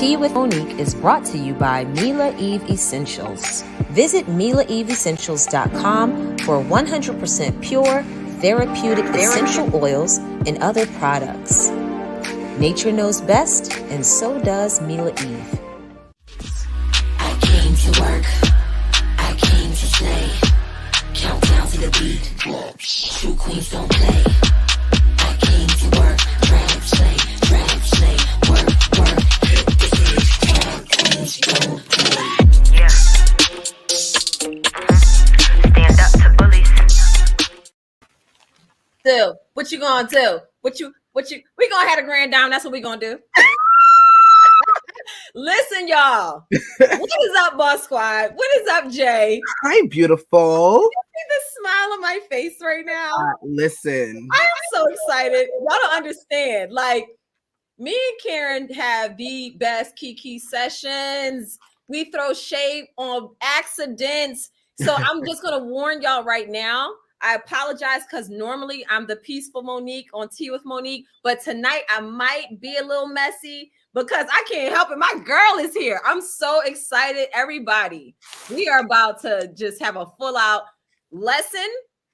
Tea with Monique is brought to you by Mila Eve Essentials. Visit MilaEveEssentials.com for 100% pure, therapeutic essential oils and other products. Nature knows best, and so does Mila Eve. I came to work. I came to stay. Countdown to the beat drops. True queens don't play. I came to work. Drag, slay, work, hit the stage. Drag queens don't play. Yeah. Stand up to bullies. Do what you gonna do? We gonna have a Grande Dame. That's what we gonna do. Listen, y'all. What is up, Boss Squad? What is up, Jay? Hi, beautiful. See the smile on my face right now. Listen, I am so excited. Y'all don't understand. Like, me and Karen have the best Kiki sessions. We throw shade on accidents. So I'm just gonna warn y'all right now. I apologize because normally I'm the peaceful Monique on Tea with Monique, but tonight I might be a little messy because I can't help it. My girl is here. I'm so excited, everybody. We are about to just have a full out lesson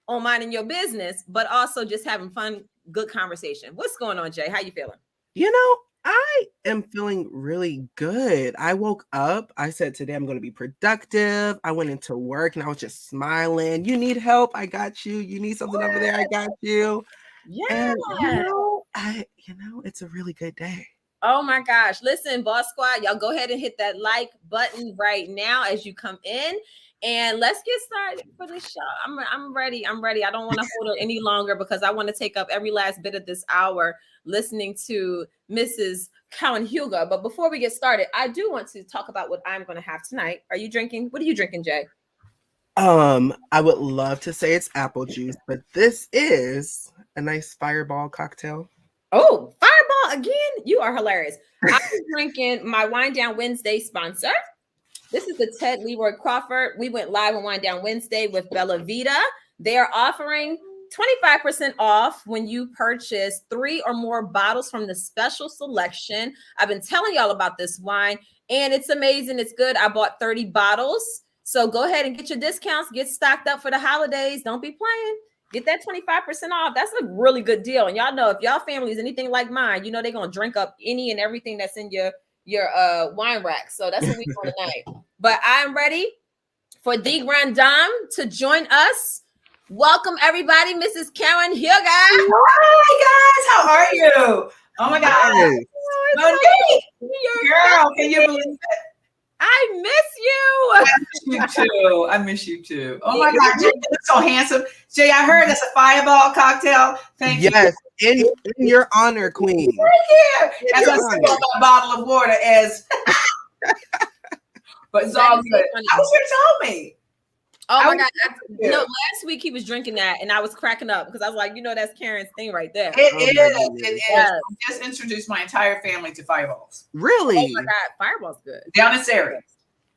on minding your business, but also just having fun, good conversation. What's going on, Jay? How you feeling? you know, I am feeling really good. I woke up. I said, today I'm going to be productive. I went into work and I was just smiling. You need help? I got you. You need something over there? I got you. Yeah. And, it's a really good day. Oh my gosh. Listen, Boss Squad, y'all go ahead and hit that like button right now as you come in. And let's get started for this show. I'm ready. I don't want to hold it any longer because I want to take up every last bit of this hour listening to Mrs. Cowan Hugo. But before we get started, I do want to talk about what I'm going to have tonight. Are you drinking? What are you drinking, Jay? I would love to say it's apple juice, but this is a nice Fireball cocktail. Oh, Fireball again? You are hilarious. I'm drinking my Wine Down Wednesday sponsor. This is the Ted Leroy Crawford. We went live on Wine Down Wednesday with Bella Vita. They are offering 25% off when you purchase 3 or more bottles from the special selection. I've been telling y'all about this wine, and it's amazing. It's good. I bought 30 bottles. So go ahead and get your discounts. Get stocked up for the holidays. Don't be playing. Get that 25% off. That's a really good deal. And y'all know if y'all family is anything like mine, you know they're going to drink up any and everything that's in your wine rack. So that's what we're doing tonight. But I'm ready for the Grande Dame to join us. Welcome everybody, Mrs. Karen Hugo. Hi guys, how are you? Oh my God, Monique, girl, can you believe it? I miss you. I miss you too. Oh my God, Jay, you look so handsome. Jay, I heard that's a Fireball cocktail. Thank you. Yes, in your honor, Queen. Right here. As I sip on my bottle of water but it's all good. I was here to tell me. Oh my God. Last week he was drinking that and I was cracking up because I was like, that's Karen's thing right there. It is. I just introduced my entire family to Fireballs. Really? Oh my God. Fireball's good. Down in Surrey.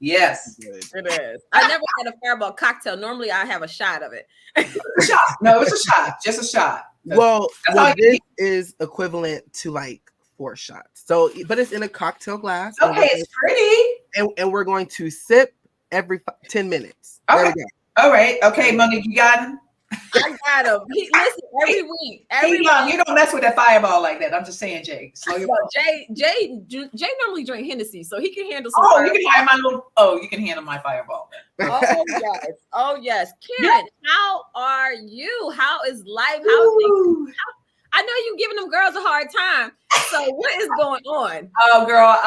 Yes. It is. I never had a Fireball cocktail. Normally I have a shot of it. A shot. No, it's a shot. Just a shot. Well, this is equivalent to like 4 shots. So, but it's in a cocktail glass. Okay, it's pretty. And we're going to sip every 10 minutes. Okay. There we go. All right. Okay, Monique, you got him? I got him. Listen, every week. You don't mess with that Fireball like that. I'm just saying, Jay. Slow your roll. Jay normally drink Hennessy, so he can handle some. You can handle my Fireball. Oh yes. Karen, how are you? How is life? How things? I know you giving them girls a hard time. So what is going on? Oh, girl,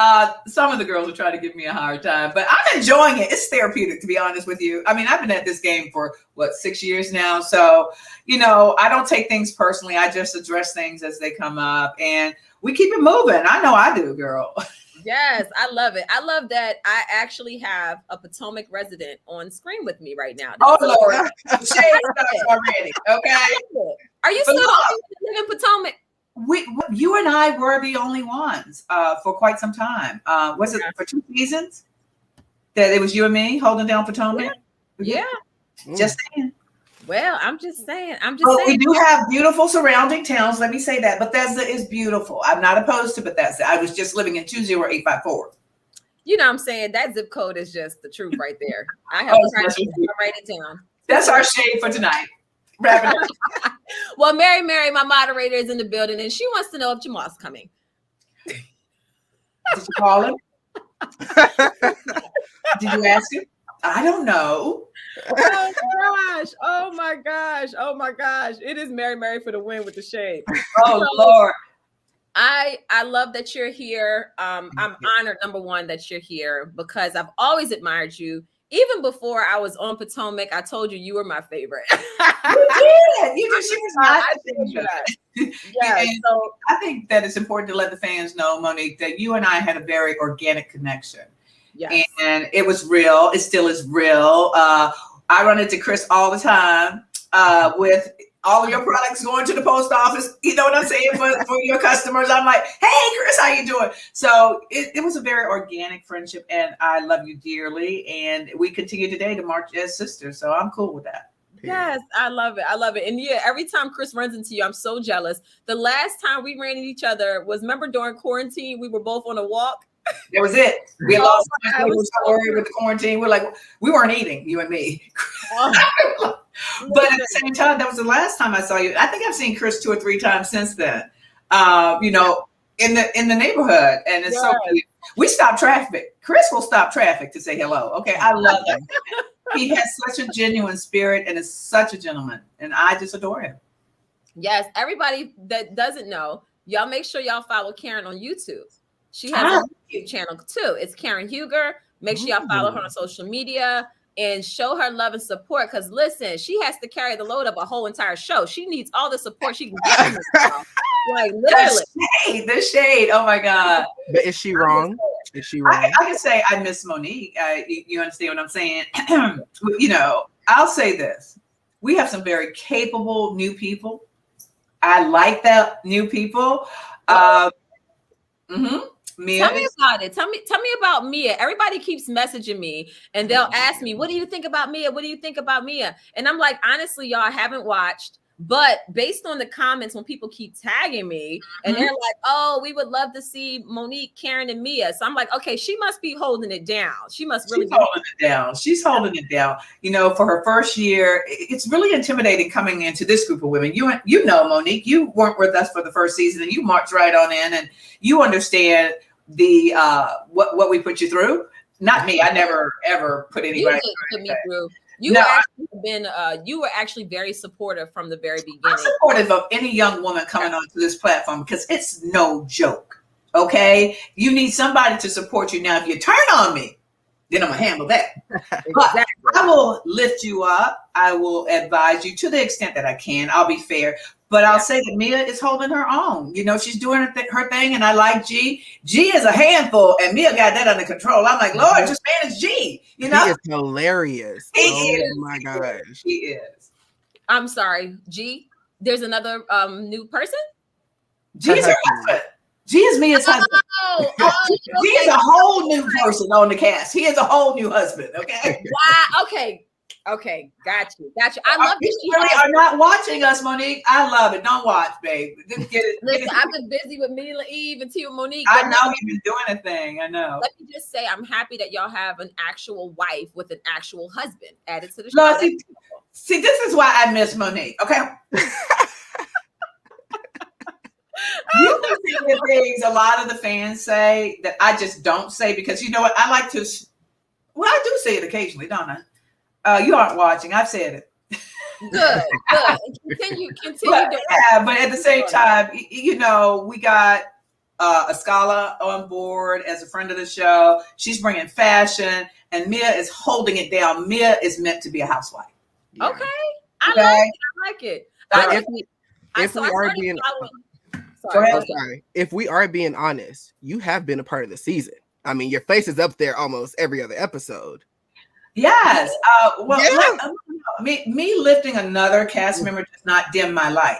some of the girls are trying to give me a hard time, but I'm enjoying it. It's therapeutic, to be honest with you. I mean, I've been at this game for 6 years now. So, I don't take things personally. I just address things as they come up and we keep it moving. I know I do, girl. Yes, I love it. I love that I actually have a Potomac resident on screen with me right now. Oh, Lord. Shade already. Okay. Are you still living in Potomac? You and I were the only ones for quite some time. Was it for 2 seasons that it was you and me holding down Potomac? Yeah. Just saying. Well, I'm just saying. Well, we do have beautiful surrounding towns. Let me say that. Bethesda is beautiful. I'm not opposed to Bethesda. I was just living in 20854. You know what I'm saying? That zip code is just the truth right there. I have Oh, practiced. I'll write it down. That's our shade for tonight. Wrap it up. Well, Mary, my moderator, is in the building, and she wants to know if Jamal's coming. Did you call him? Did you ask him? I don't know. Oh my gosh. It is Mary for the win with the shade. Oh, Lord. I love that you're here. I'm honored, number one, that you're here because I've always admired you. Even before I was on Potomac, I told you were my favorite. You did. She was not. Yeah. So I think that it's important to let the fans know, Monique, that you and I had a very organic connection. Yes. And it was real. It still is real. I run into Chris all the time with all of your products going to the post office. You know what I'm saying? For your customers. I'm like, hey, Chris, how you doing? So it was a very organic friendship, and I love you dearly. And we continue today to march as sisters. So I'm cool with that. Yes, I love it. And yeah, every time Chris runs into you, I'm so jealous. The last time we ran into each other was, remember, during quarantine, we were both on a walk. That was it. We lost. I was so worried with the quarantine. We're like, we weren't eating, you and me. But at the same time, that was the last time I saw you. I think I've seen Chris 2 or 3 times since then. In the neighborhood, and it's so cute. We stop traffic. Chris will stop traffic to say hello. Okay, I love that. He has such a genuine spirit and is such a gentleman, and I just adore him. Yes, everybody that doesn't know, y'all make sure y'all follow Karen on YouTube. She has a YouTube channel too. It's Karen Huger. Make sure y'all follow her on social media and show her love and support. Because listen, she has to carry the load of a whole entire show. She needs all the support she can get. Like literally, the shade. Oh my God! But is she wrong? Is she wrong? I can say I miss Monique. You understand what I'm saying? I'll say this: we have some very capable new people. I like that new people. Mia, tell me about it. Tell me about Mia. Everybody keeps messaging me and they'll ask me, what do you think about Mia? What do you think about Mia? And I'm like, honestly, y'all, I haven't watched, but based on the comments, when people keep tagging me and they're like, oh, we would love to see Monique, Karen, and Mia. So I'm like, okay, she must be holding it down. She must really be holding it down. She's holding it down. For her first year, it's really intimidating coming into this group of women. You know, Monique, you weren't with us for the first season and you marched right on in and you understand the what we put you through. Not me. I never ever put anybody through. You were actually very supportive from the very beginning. I'm supportive of any young woman coming onto this platform because it's no joke. Okay, you need somebody to support you. Now, if you turn on me, then I'm gonna handle that. Exactly. But I will lift you up. I will advise you to the extent that I can. I'll be fair. But I'll say that Mia is holding her own. She's doing her thing, and I like G. G is a handful, and Mia got that under control. I'm like, Lord, just manage G. He is hilarious. He is. Oh my gosh, he is. I'm sorry, G. There's another new person. G is her husband. G is Mia's husband. G is a whole new person on the cast. He is a whole new husband. Okay. Wow. Okay, got you. I love you. Really are not watching us, Monique. I love it. Don't watch, babe. Just get it. Listen, I've been busy with Mila Eve and Tia Monique. I know you've been doing a thing. I know. Let me just say, I'm happy that y'all have an actual wife with an actual husband added to the show. No, see, this is why I miss Monique. Okay. You can see the things a lot of the fans say that I just don't say because you know what? I like to. Well, I do say it occasionally, don't I? You aren't watching. I've said it. Good. Continue. But at the same time, we got Escala on board as a friend of the show. She's bringing fashion, and Mia is holding it down. Mia is meant to be a housewife. Yeah. Okay. I like it. If we are being honest, you have been a part of the season. I mean, your face is up there almost every other episode. Yes. Me lifting another cast member does not dim my light.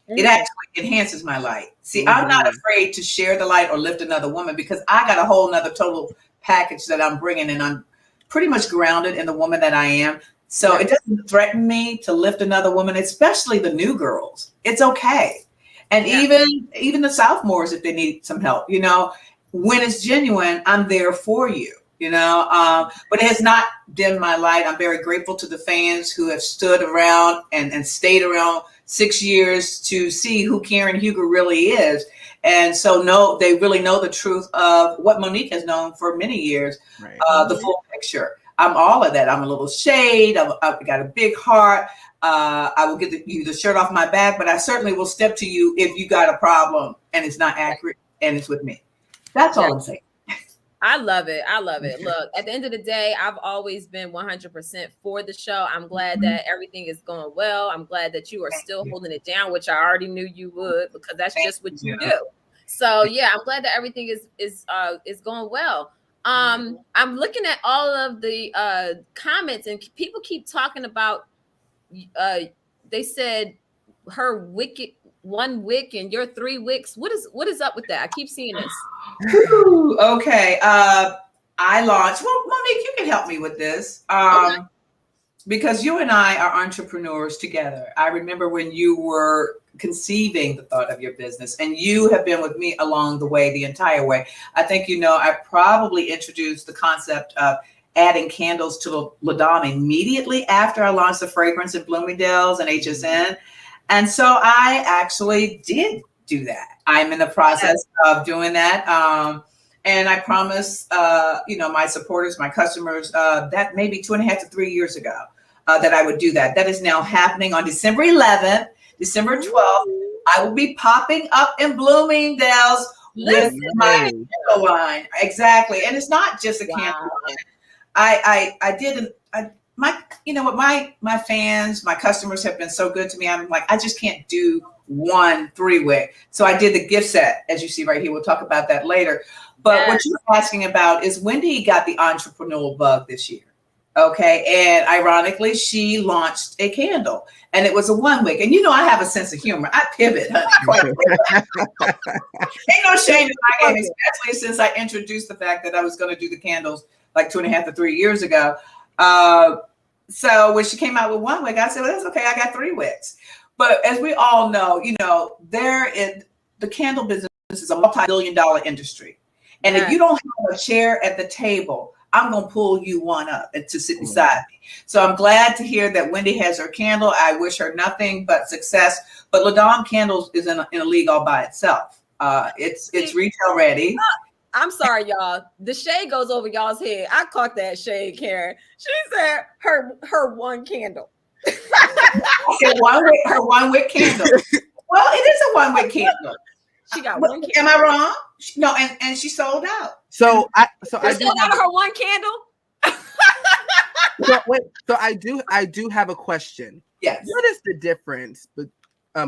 It actually enhances my light. See, I'm not afraid to share the light or lift another woman because I got a whole nother total package that I'm bringing, and I'm pretty much grounded in the woman that I am. So it doesn't threaten me to lift another woman, especially the new girls. It's okay. And even the sophomores, if they need some help, you know, when it's genuine, I'm there for you, you know, but it has not dimmed my light. I'm very grateful to the fans who have stood around and stayed around 6 years to see who Karen Huger really is. And so they really know the truth of what Monique has known for many years, the full picture. I'm all of that. I'm a little shade. I've got a big heart. I will get you the shirt off my back, but I certainly will step to you if you got a problem and it's not accurate and it's with me. That's all I'm saying. I love it. I love it. Look, at the end of the day, I've always been 100% for the show. I'm glad that everything is going well. I'm glad that you are still holding it down, which I already knew you would, because that's just what you do. So yeah, I'm glad that everything is going well. I'm looking at all of the comments, and people keep talking about. They said her one wick and your 3 wicks. What is up with that? I keep seeing this. Ooh, okay. I launched. Well, Monique, you can help me with this. Because you and I are entrepreneurs together. I remember when you were conceiving the thought of your business, and you have been with me along the way, the entire way. I think, you know, I probably introduced the concept of adding candles to La Dame immediately after I launched the fragrance at Bloomingdale's and HSN. And so I actually did do that. I'm in the process of doing that. And I promise, you know, my supporters, my customers, that maybe 2.5 to 3 years ago, that I would do that. That is now happening on December 11th, December 12th. I will be popping up in Bloomingdale's with my candle line. Exactly. And it's not just a candle line. You know what, my fans, my customers have been so good to me. I'm like, I just can't do 1 3-wick. So I did the gift set, as you see right here. We'll talk about that later. But what you're asking about is Wendy got the entrepreneurial bug this year. Okay. And ironically, she launched a candle, and it was a 1 wick. And you know, I have a sense of humor. I pivot, honey. Ain't no shame in my game, especially since I introduced the fact that I was going to do the candles like 2.5 to 3 years ago. So when she came out with 1 wick, I said, well, that's okay. I got 3 wicks. But as we all know, you know, the candle business is a multi-billion-dollar industry. And if you don't have a chair at the table, I'm going to pull you one up and to sit beside me. So I'm glad to hear that Wendy has her candle. I wish her nothing but success. But La Dame Candles is in a league all by itself. It's retail ready. I'm sorry, y'all. The shade goes over y'all's head. I caught that shade, Karen. She said her 1 candle. Her 1 wick candle. Well, it is a 1 wick candle. She got 1 candle. Am I wrong? No, and she sold out. So I sold out of her 1 candle. So I do have a question. Yes. What is the difference,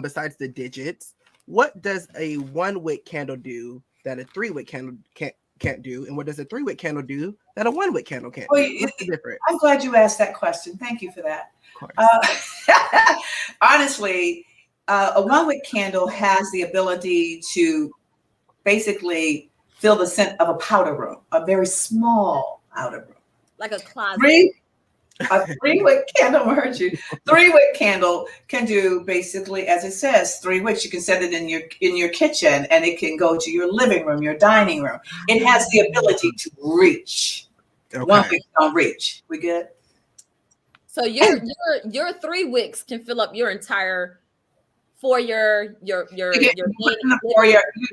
besides the digits? What does a 1 wick candle do that a 3 wick candle can't do, and what does a 3 wick candle do that a 1 wick candle can't do? What's the difference? I'm glad you asked that question. Thank you for that. Of course. Honestly, a 1 wick candle has the ability to basically fill the scent of a powder room, a very small powder room, like a closet. A 3 wick candle, I heard you. 3 wick candle can do basically, as it says, 3 wicks. You can set it in your kitchen, and it can go to your living room, your dining room. It has the ability to reach. Okay. 1 wick don't reach. We good? So your 3 wicks can fill up your entire foyer. Your foyer.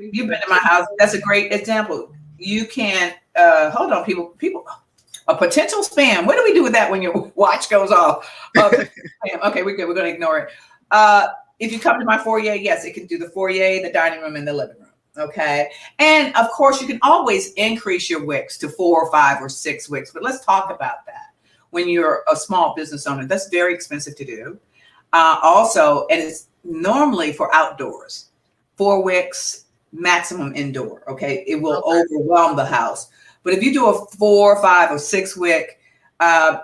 You've been to my house. That's a great example. You can hold on, people. A potential spam. What do we do with that when your watch goes off? Okay, we're good. We're going to ignore it. If you come to my foyer, yes, it can do the foyer, the dining room, and the living room. Okay. And of course, you can always increase your wicks to 4 or 5 or 6 wicks. But let's talk about that. When you're a small business owner, that's very expensive to do. Also, and it's normally for outdoors. 4 wicks, maximum indoor. Okay. It will overwhelm the house. But if you do a 4, 5, or 6 wick,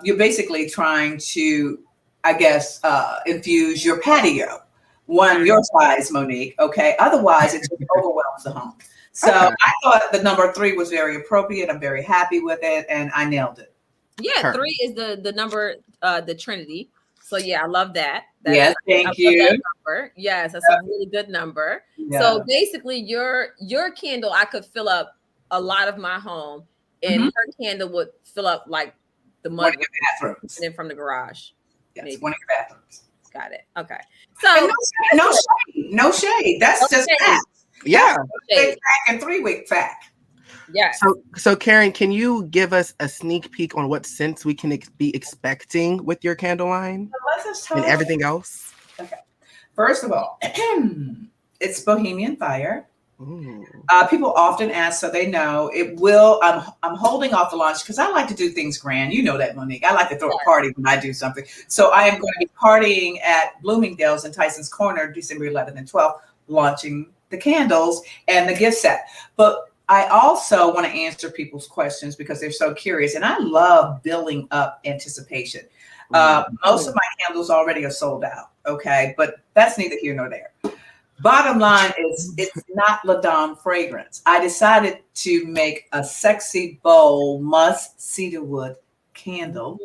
you're basically trying to, I guess, infuse your patio. One your size, Monique. Okay. Otherwise, it just overwhelms the home. So I thought the number 3 was very appropriate. I'm very happy with it, and I nailed it. Yeah, Her. 3 is the number, the Trinity. So yeah, I love that. Yes, I thank love you. that number. Yes, that's a really good number. Yeah. So basically, your candle, I could fill up a lot of my home, and Mhm. her candle would fill up like the One mud of your bathrooms. in from the garage. Yes, Maybe. one of your bathrooms. Got it. Okay. And So no shade. No shade. That's No just shade. facts. Yeah. Big fact and 3-week fact. yes. So Karen, can you give us a sneak peek on what scents we can be expecting with your candle line Let's just talk. and everything else? Okay. First of all, it's Bohemian Fire. Ooh. People often ask, so they know it will. I'm holding off the launch because I like to do things grand. You know that, Monique. I like to throw a party when I do something. So I am going to be partying at Bloomingdale's in Tyson's Corner, December 11th and 12th, launching the candles and the gift set. But I also want to answer people's questions because they're so curious, and I love building up anticipation. Most of my candles already are sold out. Okay, but that's neither here nor there. Bottom line is, it's not La Dame fragrance. I decided to make a sexy, bold, musk cedarwood candle.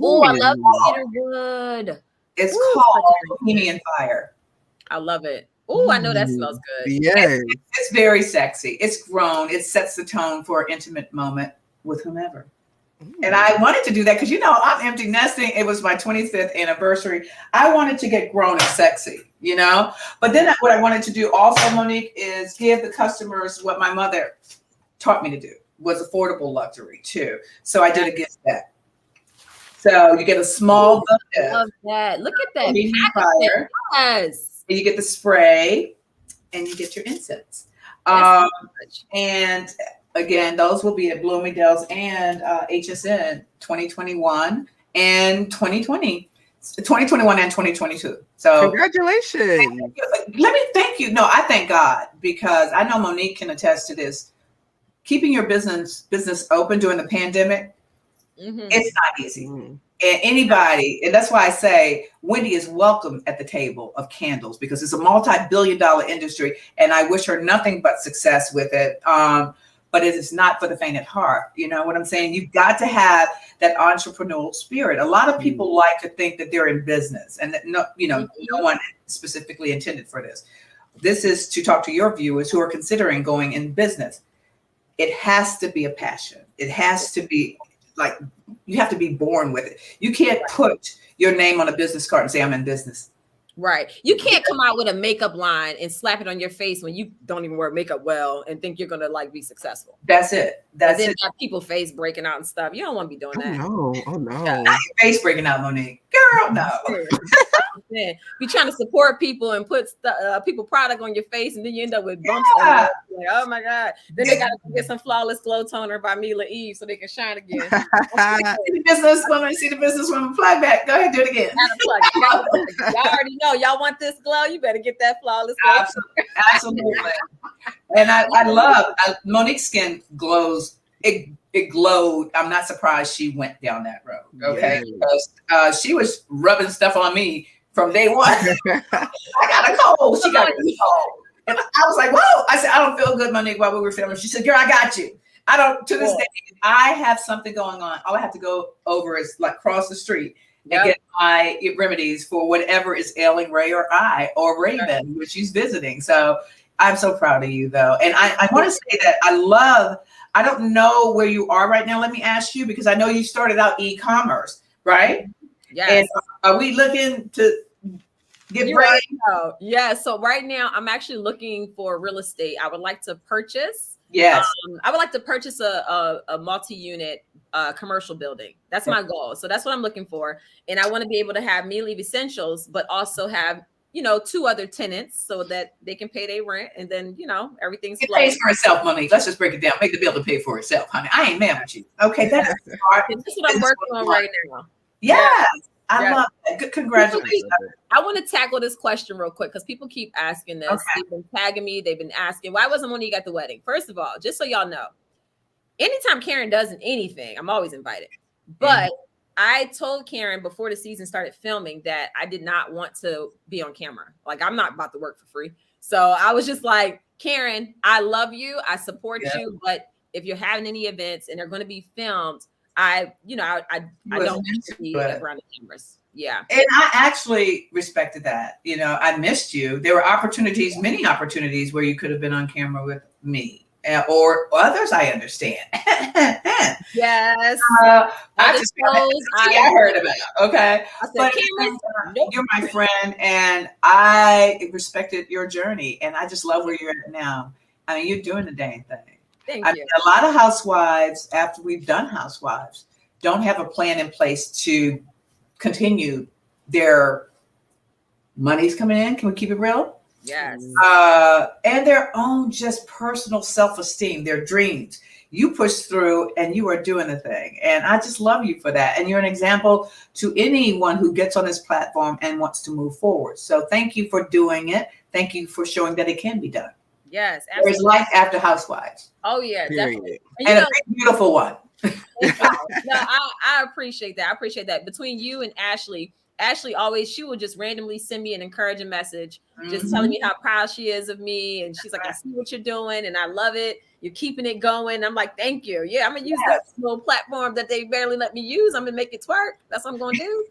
Oh, I love cedarwood. It's called Bohemian Fire. I love it. Oh, I know that smells good. Yes. It's very sexy. It's grown. It sets the tone for an intimate moment with whomever. And I wanted to do that because, I'm empty nesting. It was my 25th anniversary. I wanted to get grown and sexy, But then what I wanted to do also, Monique, is give the customers what my mother taught me to do, was affordable luxury too. So I did a gift set. So you get a small bucket. Love that. Look at that. Fire. Yes. And you get the spray and you get your incense. And again, those will be at Bloomingdale's and HSN 2021 and 2020, 2021 and 2022. So congratulations. Let me thank you. No, I thank God, because I know Monique can attest to this. Keeping your business open during the pandemic, it's not easy. And anybody, and that's why I say Wendy is welcome at the table of candles, because it's a multi-billion-dollar industry, and I wish her nothing but success with it. But it is not for the faint at heart. You know what I'm saying? You've got to have that entrepreneurial spirit. A lot of people like to think that they're in business, and that no one specifically intended for this. This is to talk to your viewers who are considering going in business. It has to be a passion. It has to be like, you have to be born with it. You can't put your name on a business card and say, I'm in business. Right. You can't come out with a makeup line and slap it on your face when you don't even wear makeup well and think you're going to be successful. That's it. That's it. Got people face breaking out and stuff. You don't want to be doing that. Oh no. Not your face breaking out, Monique. Girl, no. Yeah. Be trying to support people and put people product on your face, and then you end up with bumps. Yeah. Like, oh my God. Then they got to get some Flawless Glow Toner by Mila Eve so they can shine again. See the businesswoman, fly back. Go ahead, do it again. Y'all already know. Y'all want this glow? You better get that Flawless Glow. Absolutely. And I love Monique's skin glows. It glowed. I'm not surprised she went down that road. Okay. Yes. Because she was rubbing stuff on me from day one. I got a cold. She got a cold. And I was like, whoa. I said, I don't feel good, Monique, while we were filming. She said, girl, I got you. I don't, to this day, I have something going on. All I have to go over is cross the street and get my remedies for whatever is ailing Ray or I or Raven, which she's visiting. So I'm so proud of you, though. And I want to say that I don't know where you are right now. Let me ask you, because I know you started out e-commerce, right? Yes. And are we looking to get ready? Yeah. So right now I'm actually looking for real estate. I would like to purchase. Yes. I would like to purchase a multi-unit commercial building. That's my goal. So that's what I'm looking for. And I want to be able to have me leave essentials, but also have 2 other tenants so that they can pay their rent, and then everything's it pays for itself, Monique. Let's just break it down. Make the building pay for itself, honey. I ain't mad with you. Okay, that's smart. This is what I'm working on right now. Yes. I love that. Good, congratulations. I want to tackle this question real quick because people keep asking this. Okay. They've been tagging me. They've been asking, why wasn't Monique at the wedding? First of all, just so y'all know, anytime Karen does anything, I'm always invited. But I told Karen before the season started filming that I did not want to be on camera. Like, I'm not about to work for free. So I was just like, Karen, I love you. I support you. But if you're having any events and they're going to be filmed, I was don't into be it. around the cameras. Yeah. And I actually respected that. I missed you. There were many opportunities where you could have been on camera with me or others. I understand. Yes. I Other just shows, I heard about. Okay, I said but cameras. Nope. you're my friend, and I respected your journey, and I just love where you're at now. I mean, you're doing the dang thing. Thank I you. mean, a lot of housewives, after we've done housewives, don't have a plan in place to continue their money's coming in. Can we keep it real? Yes. And their own just personal self-esteem, their dreams. You push through and you are doing the thing. And I just love you for that. And you're an example to anyone who gets on this platform and wants to move forward. So thank you for doing it. Thank you for showing that it can be done. Yes. Absolutely. There's life after Housewives. Oh yeah, Period. definitely. And a big, beautiful one. No, I appreciate that. I appreciate that. Between you and Ashley always, she will just randomly send me an encouraging message, just telling me how proud she is of me. And she's like, I see what you're doing and I love it. You're keeping it going. I'm like, thank you. Yeah, I'm going to use this little platform that they barely let me use. I'm going to make it twerk. That's what I'm going to do.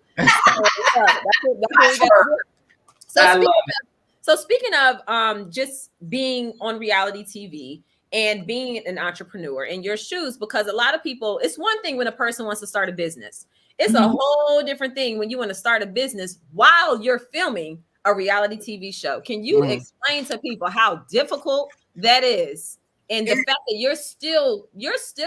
So speaking of just being on reality TV and being an entrepreneur in your shoes, because a lot of people, it's one thing when a person wants to start a business. It's a whole different thing when you want to start a business while you're filming a reality TV show. Can you explain to people how difficult that is? And the fact that you're still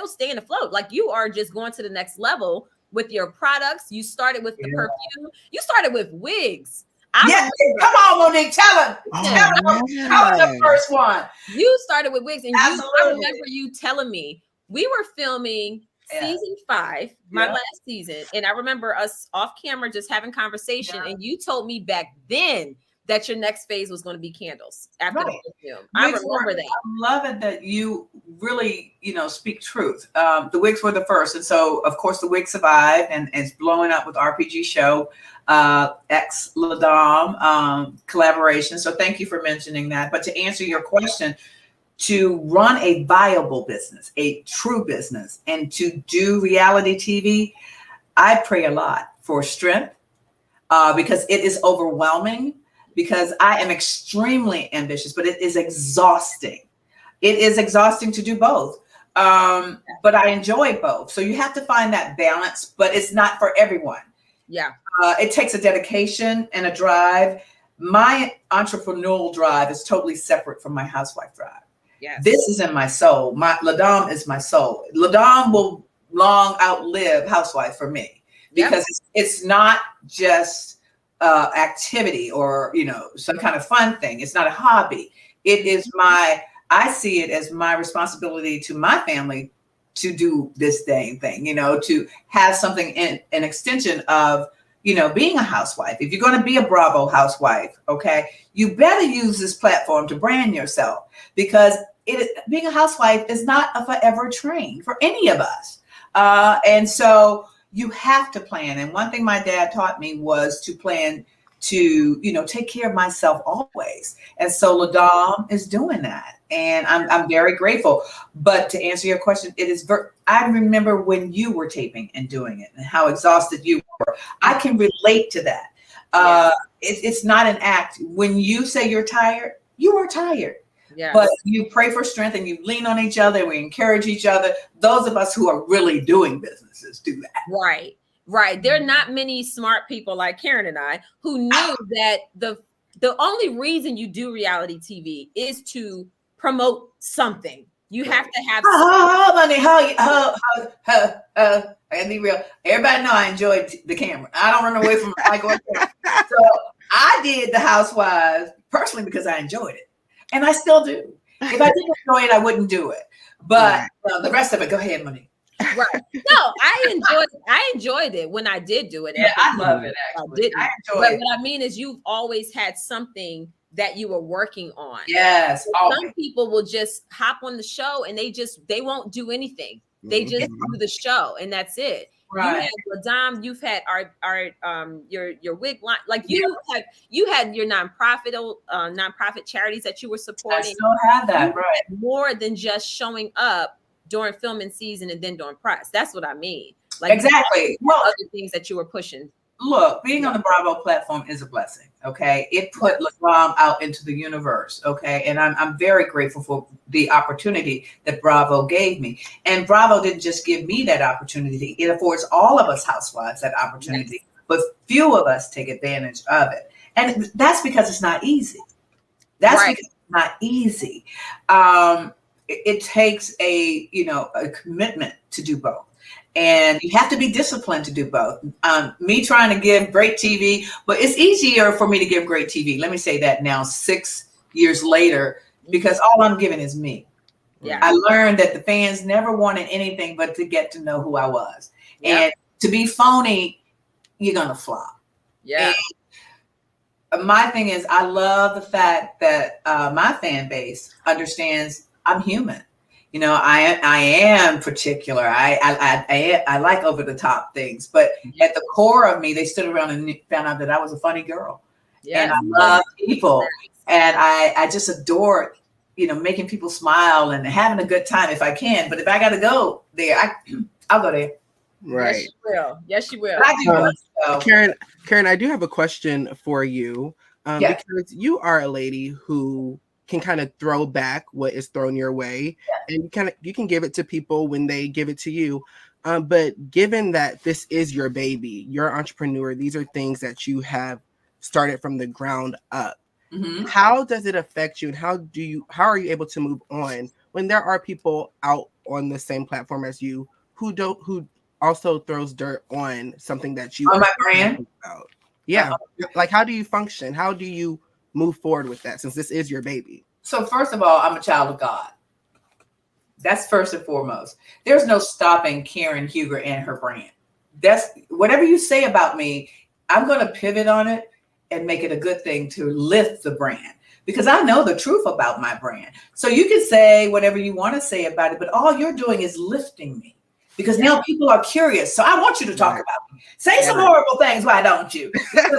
staying afloat, like you are just going to the next level with your products. You started with the perfume. You started with wigs. Come on, Monique, tell them. Tell them the first one. You started with wigs, and I remember you telling me we were filming season 5, my last season, and I remember us off camera just having conversation, and you told me back then that your next phase was going to be candles after the film. I remember that. I love it that you really, speak truth. The wigs were the first, and so of course the wig survived and it's blowing up with RPG show. Ex La Dame collaboration. So thank you for mentioning that. But to answer your question, to run a viable business, a true business, and to do reality TV, I pray a lot for strength because it is overwhelming, because I am extremely ambitious, but it is exhausting. It is exhausting to do both. But I enjoy both. So you have to find that balance, but it's not for everyone. Yeah. It takes a dedication and a drive. My entrepreneurial drive is totally separate from my housewife drive. Yes. This is in my soul. La Dame is my soul. La Dame will long outlive housewife for me because it's not just activity or, some kind of fun thing. It's not a hobby. It is I see it as my responsibility to my family to do this dang thing, to have something in an extension of, being a housewife. If you're going to be a Bravo housewife, okay, you better use this platform to brand yourself, because being a housewife is not a forever train for any of us. And so you have to plan. And one thing my dad taught me was to plan to, take care of myself always. And so La Dame is doing that. And I'm very grateful. But to answer your question, it is I remember when you were taping and doing it and how exhausted you were. I can relate to that. It's not an act. When you say you're tired, you are tired. Yes. But you pray for strength and you lean on each other. We encourage each other. Those of us who are really doing businesses do that. Right. There are not many smart people like Karen and I who knew that the only reason you do reality TV is to promote something. You have to have I gotta be real. Everybody know I enjoyed the camera. I don't run away from the mic or camera. So I did the Housewives personally because I enjoyed it. And I still do. If I didn't enjoy it, I wouldn't do it. But the rest of it, go ahead, Monique. Right. No, I enjoyed it when I did do it. Yeah, I love it actually. I enjoy it. What I mean is you've always had something that you were working on. Yes. Some people will just hop on the show and they won't do anything. They just do the show and that's it. Right. You had La Dame, you've had your wig line, like you had your nonprofit charities that you were supporting. I still have that, right? More than just showing up during filming season and then during press. That's what I mean. Like exactly. Well, other things that you were pushing. look, being on the Bravo platform is a blessing. Okay. It put LaGrom out into the universe. Okay. And I'm very grateful for the opportunity that Bravo gave me. And Bravo didn't just give me that opportunity, it affords all of us housewives that opportunity, but few of us take advantage of it. And that's because it's not easy. That's because it's not easy. It takes a commitment to do both. And you have to be disciplined to do both. Me trying to give great TV, but it's easier for me to give great TV. Let me say that now, 6 years later, because all I'm giving is me. Yeah. I learned that the fans never wanted anything but to get to know who I was. And to be phony, you're going to flop. Yeah. And my thing is, I love the fact that my fan base understands I'm human. You know, I am particular. I like over the top things, but at the core of me, they stood around and found out that I was a funny girl. And I love people, and I just adore, making people smile and having a good time if I can. But if I got to go there, I'll go there. Right. Yes, you will. Yes, you will. But I do both, so. Karen, I do have a question for you, Yes. because you are a lady who can kind of throw back what is thrown your way, and you can give it to people when they give it to you. But given that this is your baby, you're an entrepreneur, these are things that you have started from the ground up. Mm-hmm. How does it affect you, and how are you able to move on when there are people out on the same platform as you who also throws dirt on something that you on my brand? About? Yeah. Like, how do you function? How do you move forward with that, since this is your baby? So first of all, I'm a child of God. That's first and foremost. There's no stopping Karen Huger and her brand. That's whatever you say about me, I'm going to pivot on it and make it a good thing to lift the brand, because I know the truth about my brand. So you can say whatever you want to say about it, but all you're doing is lifting me, because now people are curious. So I want you to talk about me. Say some horrible things. Why don't you?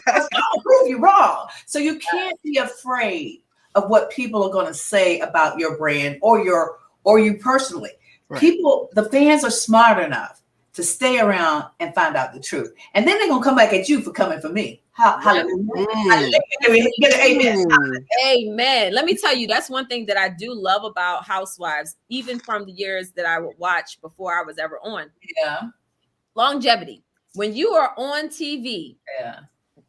I'll prove you wrong. So you can't be afraid of what people are going to say about your brand or you personally. Right. People, the fans are smart enough to stay around and find out the truth. And then they're going to come back at you for coming for me. Hallelujah. Amen. Let me tell you, that's one thing that I do love about Housewives, even from the years that I would watch before I was ever on. Yeah. Longevity. When you are on TV,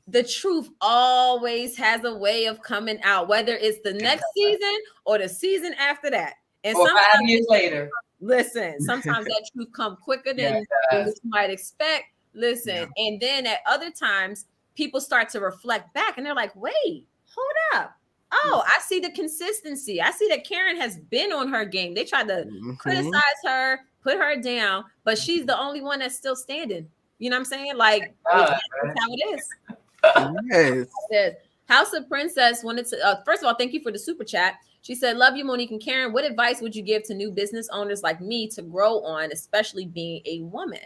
the truth always has a way of coming out, whether it's the next season or the season after that. And or 5 years later. Listen, sometimes that truth comes quicker than what you might expect. Listen, and then at other times, people start to reflect back and they're like, wait, hold up. Oh, I see the consistency. I see that Karen has been on her game. They tried to criticize her, put her down, but she's the only one that's still standing. You know what I'm saying? Like, that's how it is. Yes. House of Princess wanted to, first of all, thank you for the super chat. She said, love you, Monique and Karen. What advice would you give to new business owners like me to grow on, especially being a woman?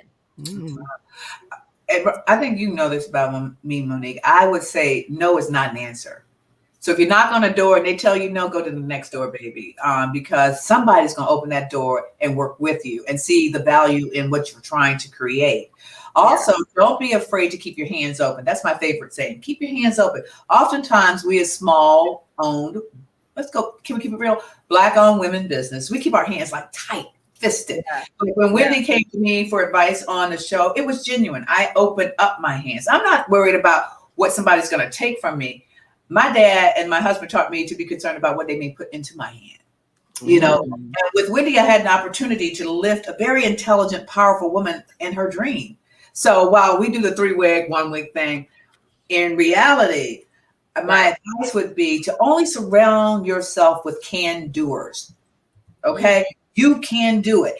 And I think you know this about me, Monique. I would say no is not an answer. So if you knock on a door and they tell you no, go to the next door, baby, because somebody's going to open that door and work with you and see the value in what you're trying to create. Also, don't be afraid to keep your hands open. That's my favorite saying. Keep your hands open. Oftentimes, we as small owned, can we keep it real? Black owned women business, we keep our hands like tight fisted. Like when Wendy came to me for advice on the show, it was genuine. I opened up my hands. I'm not worried about what somebody's going to take from me. My dad and my husband taught me to be concerned about what they may put into my hand. You know, and with Wendy, I had an opportunity to lift a very intelligent, powerful woman in her dream. So while we do the 3-week, 1-week thing, in reality, my advice would be to only surround yourself with can-doers. Okay? You can do it.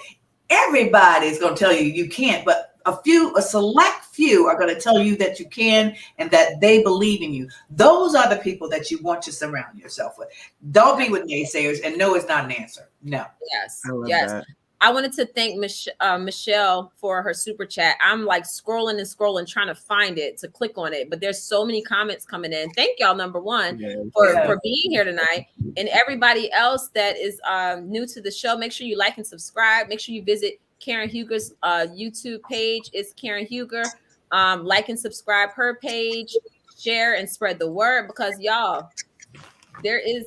Everybody's going to tell you you can't, but a select few are going to tell you that you can and that they believe in you. Those are the people that you want to surround yourself with. Don't be with naysayers, and no is not an answer. No. Yes. That. I wanted to thank Michelle for her super chat. I'm like scrolling, trying to find it to click on it, but there's so many comments coming in. Thank y'all, number one, for being here tonight. And everybody else that is new to the show, make sure you like and subscribe. Make sure you visit Karen Huger's YouTube page. It's Karen Huger. Like and subscribe her page, share and spread the word, because y'all, there is,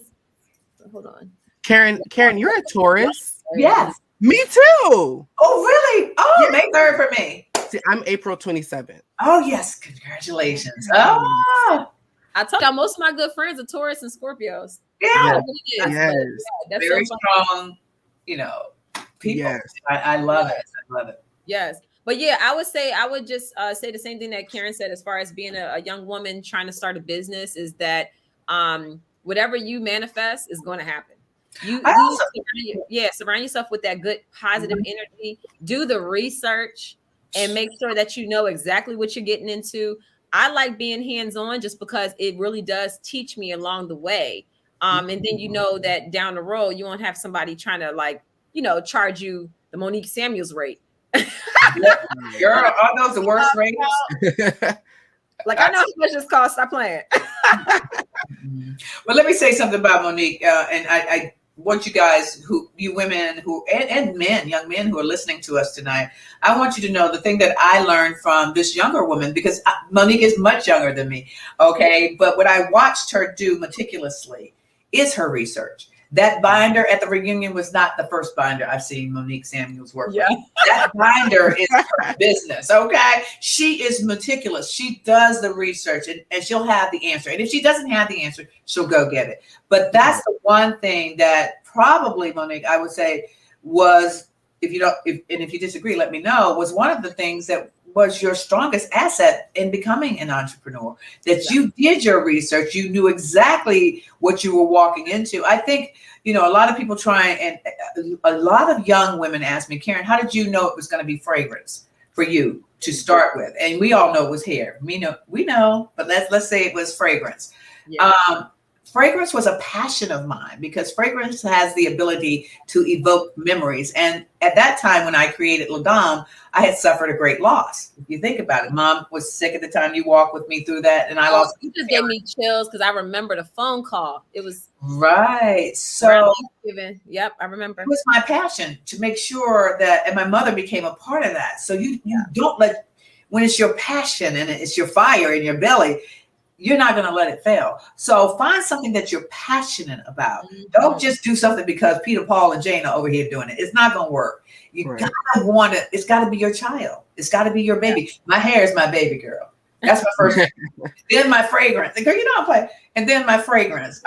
hold on. Karen, you're a Taurus. Yes. Me too. Oh, really? Oh, May 3rd for me. See, I'm April 27th. Oh, yes. Congratulations. Oh, I told y'all most of my good friends are Taurus and Scorpios. yeah. Yes. That's Very so funny. strong, people. Yes. I love it. I love it. Yes. But yeah, I would just say the same thing that Karen said as far as being a young woman trying to start a business, is that whatever you manifest is going to happen. Surround yourself with that good positive energy. Do the research and make sure that you know exactly what you're getting into. I like being hands-on just because it really does teach me along the way. And then you know that down the road you won't have somebody trying to charge you the Monique Samuels rate. Girl, are those the worst rates? Like, I know how much this costs. Stop playing. Well, let me say something about Monique. And I want you guys, you women and men, young men who are listening to us tonight, I want you to know the thing that I learned from this younger woman, because Monique is much younger than me. Okay. But what I watched her do meticulously is her research. That binder at the reunion was not the first binder I've seen Monique Samuels work with. That binder is her business, okay? She is meticulous. She does the research, and she'll have the answer. And if she doesn't have the answer, she'll go get it. But that's the one thing that probably, Monique, I would say was, if you disagree, let me know, was one of the things that was your strongest asset in becoming an entrepreneur, that you did your research, you knew exactly what you were walking into. I think, a lot of people try, and a lot of young women ask me, Karen, how did you know it was going to be fragrance for you to start with? And we all know it was hair. We know, but let's say it was fragrance. Yeah. Fragrance was a passion of mine, because fragrance has the ability to evoke memories. And at that time, when I created La Dame, I had suffered a great loss. If you think about it, Mom was sick at the time you walked with me through that. And I lost. You just gave me chills because I remember the phone call. It was right. So yep, I remember. It was my passion to make sure that, and my mother became a part of that. So you don't when it's your passion and it's your fire in your belly, you're not going to let it fail. So find something that you're passionate about. Don't just do something because Peter, Paul, and Jane are over here doing it. It's not going to work. You gotta want it. It's got to be your child. It's got to be your baby. My hair is my baby girl. That's my first. Then my fragrance. Girl, you don't play. And then my fragrance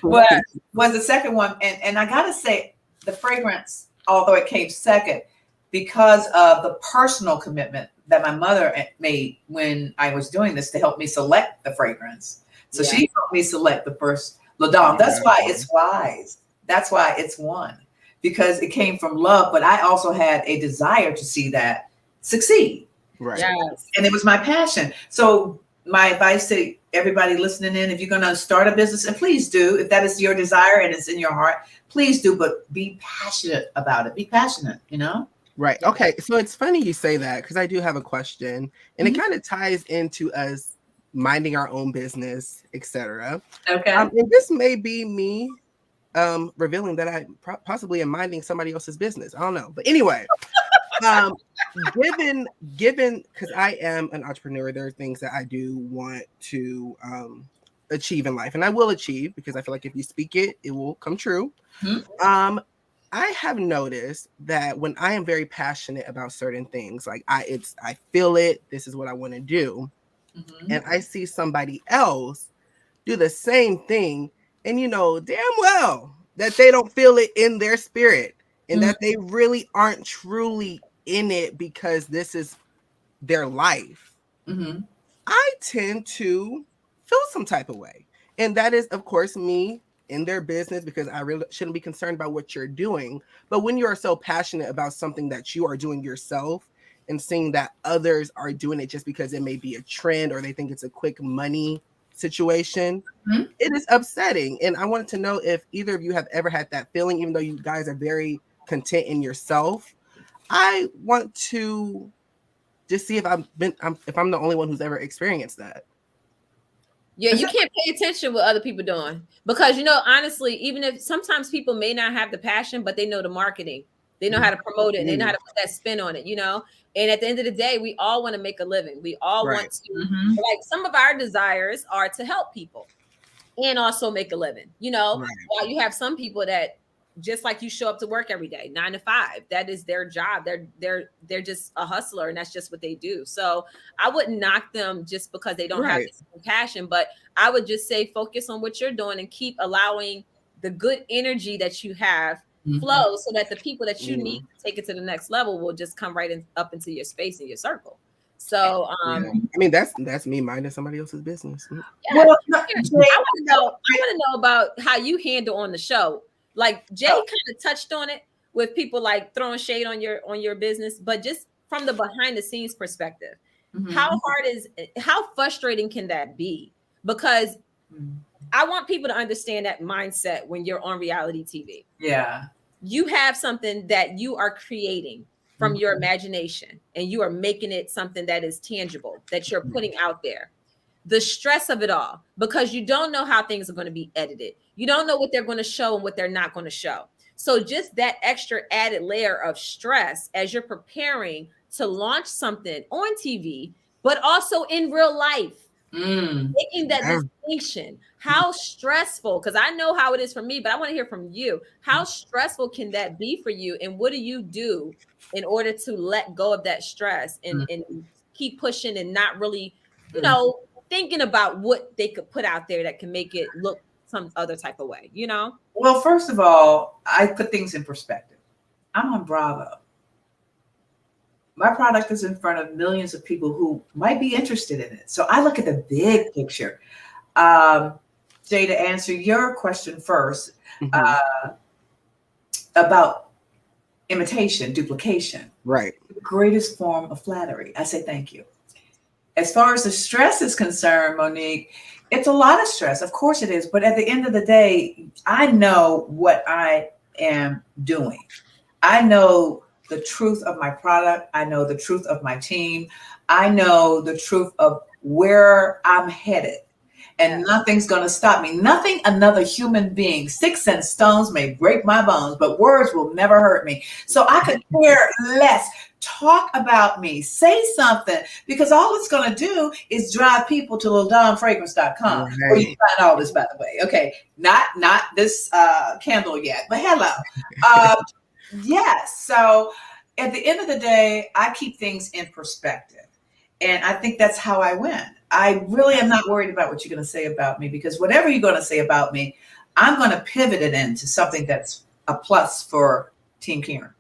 was the second one. And I got to say, the fragrance, although it came second, because of the personal commitment that my mother made when I was doing this to help me select the fragrance. So she helped me select the first La Dame. That's why it's wise. That's why it's one, because it came from love, but I also had a desire to see that succeed. Right. Yes. And it was my passion. So my advice to everybody listening in, if you're going to start a business, and please do, if that is your desire and it's in your heart, please do, but be passionate about it. Be passionate, Right. Okay. So it's funny you say that, because I do have a question, and it kind of ties into us minding our own business, etc. Okay. And this may be me revealing that I possibly am minding somebody else's business. I don't know. But anyway, given because I am an entrepreneur, there are things that I do want to achieve in life, and I will achieve, because I feel like if you speak it, it will come true. I have noticed that when I am very passionate about certain things, like I feel it, this is what I want to do. And I see somebody else do the same thing, and damn well that they don't feel it in their spirit, and that they really aren't truly in it because this is their life. I tend to feel some type of way. And that is, of course, me in their business, because I really shouldn't be concerned about what you're doing. But when you are so passionate about something that you are doing yourself, and seeing that others are doing it just because it may be a trend or they think it's a quick money situation, it is upsetting. And I wanted to know if either of you have ever had that feeling, even though you guys are very content in yourself. I want to just see if I'm the only one who's ever experienced that. Yeah, you can't pay attention what other people doing, because honestly, even if sometimes people may not have the passion, but they know the marketing. They know how to promote it. And they know how to put that spin on it, you know? And at the end of the day, we all want to make a living. We all want to, like, some of our desires are to help people and also make a living, you know? While you have some people that, just like you, show up to work every day, 9 to 5. That is their job. They're just a hustler, and that's just what they do. So I wouldn't knock them just because they don't have this passion, but I would just say focus on what you're doing and keep allowing the good energy that you have flow, so that the people that you need to take it to the next level will just come right up into your space and your circle. So I mean, that's me minding somebody else's business. Well, I want to know about how you handle on the show. Like Jay kind of touched on it with people like throwing shade on your business, but just from the behind the scenes perspective, how frustrating can that be? Because I want people to understand that mindset when you're on reality TV. Yeah. You have something that you are creating from your imagination, and you are making it something that is tangible, that you're putting out there. The stress of it all, because you don't know how things are going to be edited. You don't know what they're going to show and what they're not going to show. So just that extra added layer of stress as you're preparing to launch something on TV, but also in real life, making that distinction. How stressful, because I know how it is for me, but I want to hear from you. How stressful can that be for you? And what do you do in order to let go of that stress and keep pushing and not really, you know, thinking about what they could put out there that can make it look some other type of way, you know? Well, first of all, I put things in perspective. I'm on Bravo. My product is in front of millions of people who might be interested in it. So I look at the big picture. Jay, to answer your question first, about imitation, duplication. Right. The greatest form of flattery. I say thank you. As far as the stress is concerned, Monique, it's a lot of stress. Of course it is. But at the end of the day, I know what I am doing. I know the truth of my product. I know the truth of my team. I know the truth of where I'm headed. And nothing's going to stop me. Nothing another human being, sticks and stones may break my bones, but words will never hurt me. So I could care less. Talk about me, say something, because all it's going to do is drive people to LilDonFragrance.com, where you find all this, by the way. Okay, not this candle yet, but hello. Yes. So at the end of the day, I keep things in perspective, and I think that's how I win. I really am not worried about what you're going to say about me, because whatever you're going to say about me, I'm going to pivot it into something that's a plus for Team Karen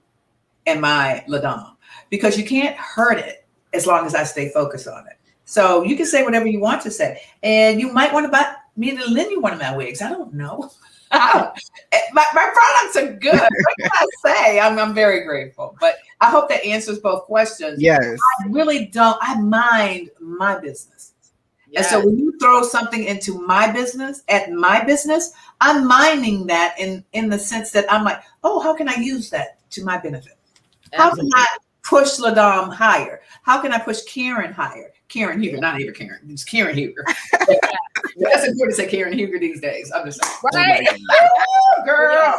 and my LaDon. Because you can't hurt it as long as I stay focused on it. So you can say whatever you want to say. And you might want to buy me to lend you one of my wigs. I don't know. my products are good. What can I say? I'm very grateful. But I hope that answers both questions. Yes. I really don't. I mind my business. Yes. And so when you throw something into my business, I'm minding that in the sense that I'm like, oh, how can I use that to my benefit? How can I push LaDon higher? How can I push Karen higher? Karen Huger, not even Karen. It's Karen Huger. That's important to say Karen Huger these days. I'm just saying. Right. Oh, girl. Yeah,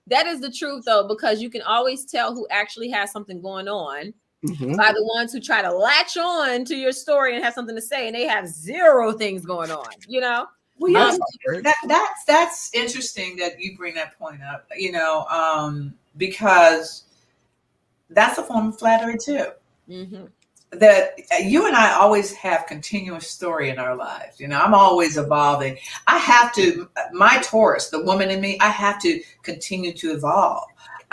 that is the truth, though, because you can always tell who actually has something going on by the ones who try to latch on to your story and have something to say, and they have zero things going on, you know? Well, yeah, that's interesting that you bring that point up, you know, because that's a form of flattery too. That you and I always have continuous story in our lives. You know, I'm always evolving. I have to, my Taurus, the woman in me, I have to continue to evolve.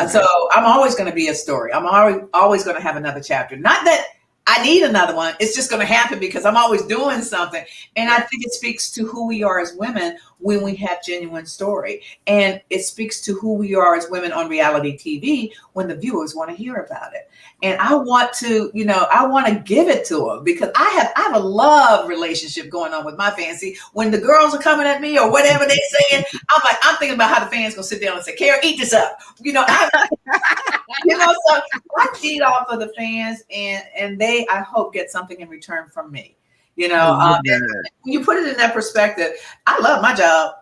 So I'm always going to be a story. I'm always going to have another chapter. Not that I need another one. It's just going to happen because I'm always doing something. And I think it speaks to who we are as women when we have genuine story. And it speaks to who we are as women on reality TV when the viewers want to hear about it. And I want to, you know, I want to give it to them because I have a love relationship going on with my fans. See, when the girls are coming at me or whatever they're saying, I'm thinking about how the fans gonna sit down and say, Karen, eat this up. You know, you know, so I feed off of the fans and they, I hope, get something in return from me. You know, when you put it in that perspective, I love my job.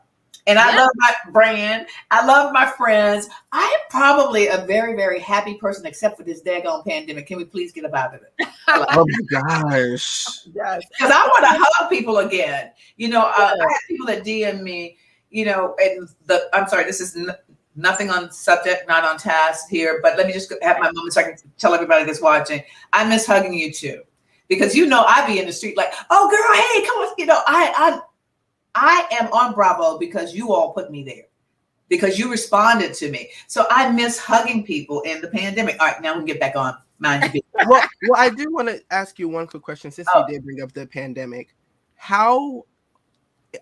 And I love my brand. I love my friends. I am probably a very, very happy person, except for this daggone pandemic. Can we please get about it? Oh my gosh. Yes. Because I want to hug people again. You know, I have people that DM me, you know, and I'm sorry, this is nothing on subject, not on task here, but let me just have my moment so I can tell everybody that's watching. I miss hugging you too. Because, you know, I be in the street like, oh, girl, hey, come on. You know, I am on Bravo because you all put me there, because you responded to me. So I miss hugging people in the pandemic. All right, now we can get back on. Mind you. Well, I do want to ask you one quick question since you did bring up the pandemic. How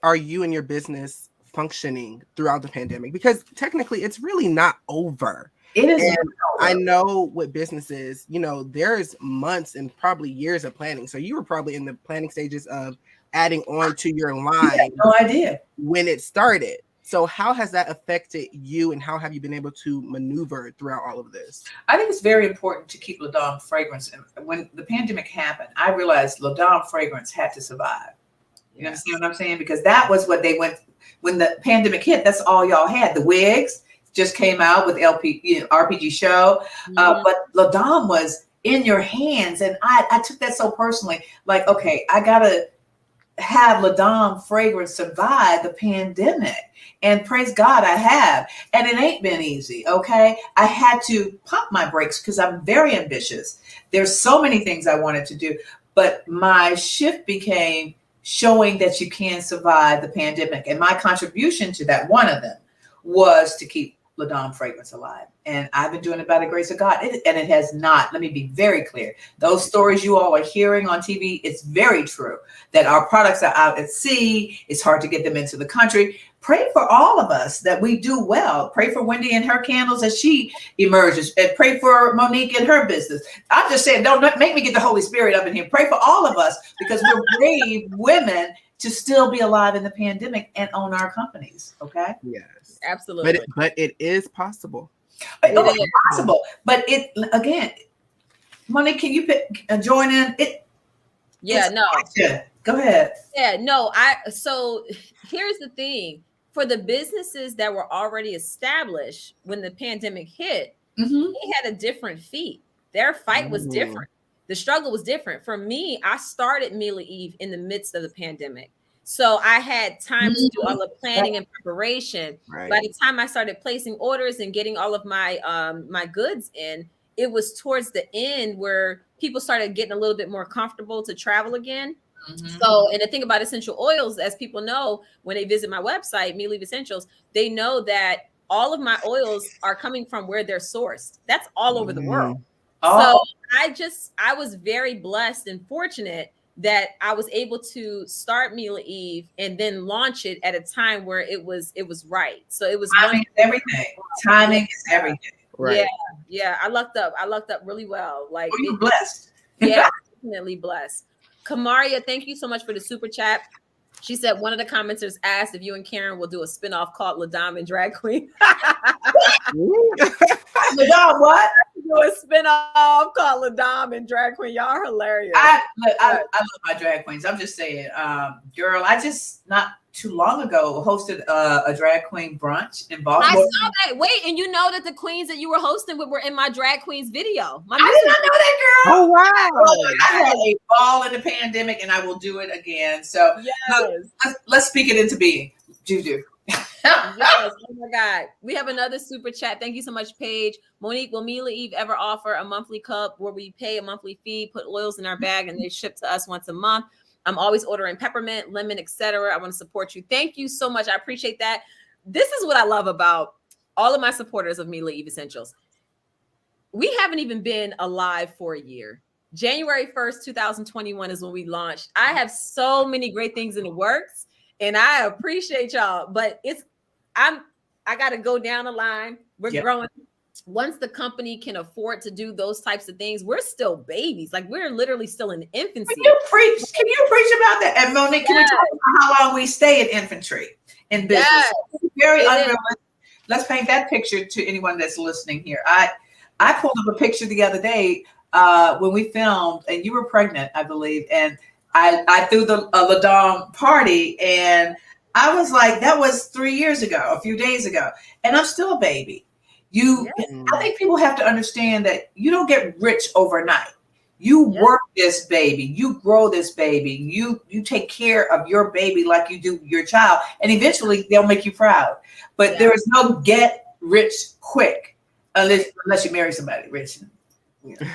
are you and your business functioning throughout the pandemic? Because technically it's really not over. It is. And I know with businesses, you know, there's months and probably years of planning. So you were probably in the planning stages of adding on to your line. No idea when it started. So how has that affected you, and how have you been able to maneuver throughout all of this? I think it's very important to keep La Dame fragrance. And when the pandemic happened, I realized La Dame fragrance had to survive. You understand what I'm saying? Because that was what they went when the pandemic hit. That's all y'all had. The wigs just came out with RPG show, but La Dame was in your hands, and I took that so personally. Like, okay, I gotta have La Dame fragrance survive the pandemic, and praise God I have. And it ain't been easy. Okay, I had to pump my brakes because I'm very ambitious. There's so many things I wanted to do, but my shift became showing that you can survive the pandemic, and my contribution to that, one of them, was to keep La Dame fragrance alive. And I've been doing it by the grace of God. And it has not, let me be very clear. Those stories you all are hearing on TV, it's very true that our products are out at sea. It's hard to get them into the country. Pray for all of us that we do well. Pray for Wendy and her candles as she emerges, and pray for Monique and her business. I'm just saying, don't make me get the Holy Spirit up in here. Pray for all of us, because we're brave women to still be alive in the pandemic and own our companies. Okay. Yes, absolutely. But it is possible. It is possible. But it, again, Monique, can you join in? Go ahead. Yeah, no, so here's the thing. For the businesses that were already established when the pandemic hit, they had a different feat. Their fight was different. The struggle was different. For me, I started Mila Eve in the midst of the pandemic. So I had time to do all the planning and preparation. Right. By the time I started placing orders and getting all of my my goods in, it was towards the end where people started getting a little bit more comfortable to travel again. So, and the thing about essential oils, as people know, when they visit my website, Mila Eve Essentials, they know that all of my oils are coming from where they're sourced. That's all over the world. So I was very blessed and fortunate that I was able to start Mila Eve and then launch it at a time where it was right. So it was timing is everything. Timing is everything. Right. Yeah. I lucked up really well. Like, you're blessed. Yeah, definitely blessed. Kamaria, thank you so much for the super chat. She said one of the commenters asked if you and Karen will do a spinoff called La Dame and Drag Queen. La Dame what? Do a spinoff called La Dame and Drag Queen. Y'all are hilarious. I love my drag queens. I'm just saying, girl, I just not too long ago hosted a drag queen brunch in Baltimore. I saw that. Wait, and you know that the queens that you were hosting with were in my drag queens video. I did not know that, girl. Oh wow! I had a ball in the pandemic, and I will do it again. So let's speak it into being. Juju. Yes. Oh my God. We have another super chat. Thank you so much, Paige. Monique, will Mila Eve ever offer a monthly cup where we pay a monthly fee, put oils in our bag, and they ship to us once a month? I'm always ordering peppermint, lemon, etc. I want to support you. Thank you so much. I appreciate that. This is what I love about all of my supporters of Mila Eve Essentials. We haven't even been alive for a year. January 1st, 2021 is when we launched. I have so many great things in the works, and I appreciate y'all. But I got to go down the line. We're growing. Once the company can afford to do those types of things, we're still babies. Like, we're literally still in infancy. Can you preach about that? And Monique, can we talk about how long we stay in infantry in business? Yes. Very unrealistic. Let's paint that picture to anyone that's listening here. I pulled up a picture the other day when we filmed, and you were pregnant, I believe, and I threw the La Dame party, and I was like, that was 3 years ago, a few days ago, and I'm still a baby. I think people have to understand that you don't get rich overnight. You work this baby, you grow this baby, you take care of your baby like you do your child, and eventually they'll make you proud. But there is no get rich quick unless you marry somebody rich. You know.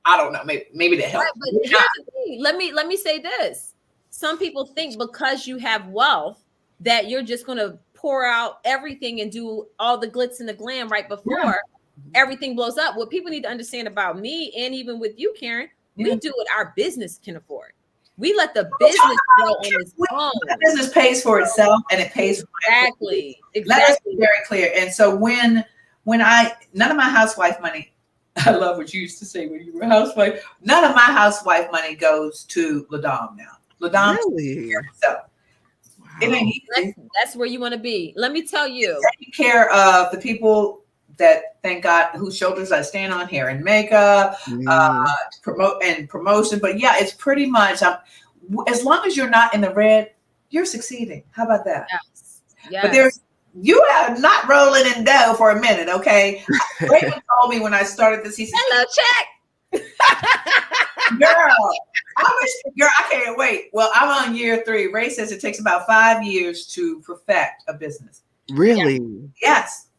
I don't know, maybe that helps. Right, but here's the thing. Let me say this. Some people think because you have wealth that you're just going to pour out everything and do all the glitz and the glam right before everything blows up. What people need to understand about me, and even with you, Karen, we do what our business can afford. We let the business grow on its own. The business pays for itself, and it pays for exactly. That is very clear. And so when none of my housewife money, I love what you used to say when you were a housewife. None of my housewife money goes to LaDom now. LaDom Really? So it ain't easy. That's where you want to be. Let me tell you. Taking care of the people that, thank God, whose shoulders I stand on, hair and makeup, promotion. But yeah, it's pretty much as long as you're not in the red, you're succeeding. How about that? Yes. But you are not rolling in dough for a minute, okay? Raymond told me when I started this, he said, "Hello, check." Girl, I can't wait. Well, I'm on year 3. Ray says it takes about 5 years to perfect a business. Really? Yes.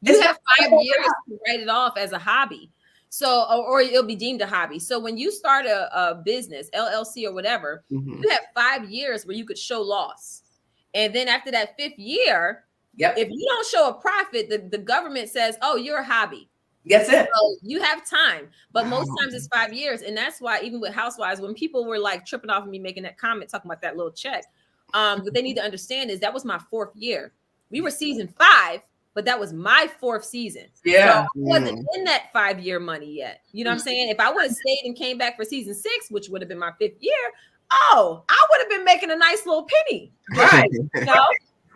You have 5 years to write it off as a hobby. So, or it'll be deemed a hobby. So when you start a business, LLC or whatever, you have 5 years where you could show loss. And then after that 5th year, if you don't show a profit, the government says, oh, you're a hobby. That's it. So you have time, but most times it's 5 years. And that's why even with Housewives, when people were like tripping off of me making that comment, talking about that little check, what they need to understand is that was my 4th year. We were season 5, but that was my 4th season. Yeah. So I wasn't in that 5-year money yet. You know what I'm saying? If I would have stayed and came back for season 6, which would have been my 5th year, I would have been making a nice little penny. Right. You know?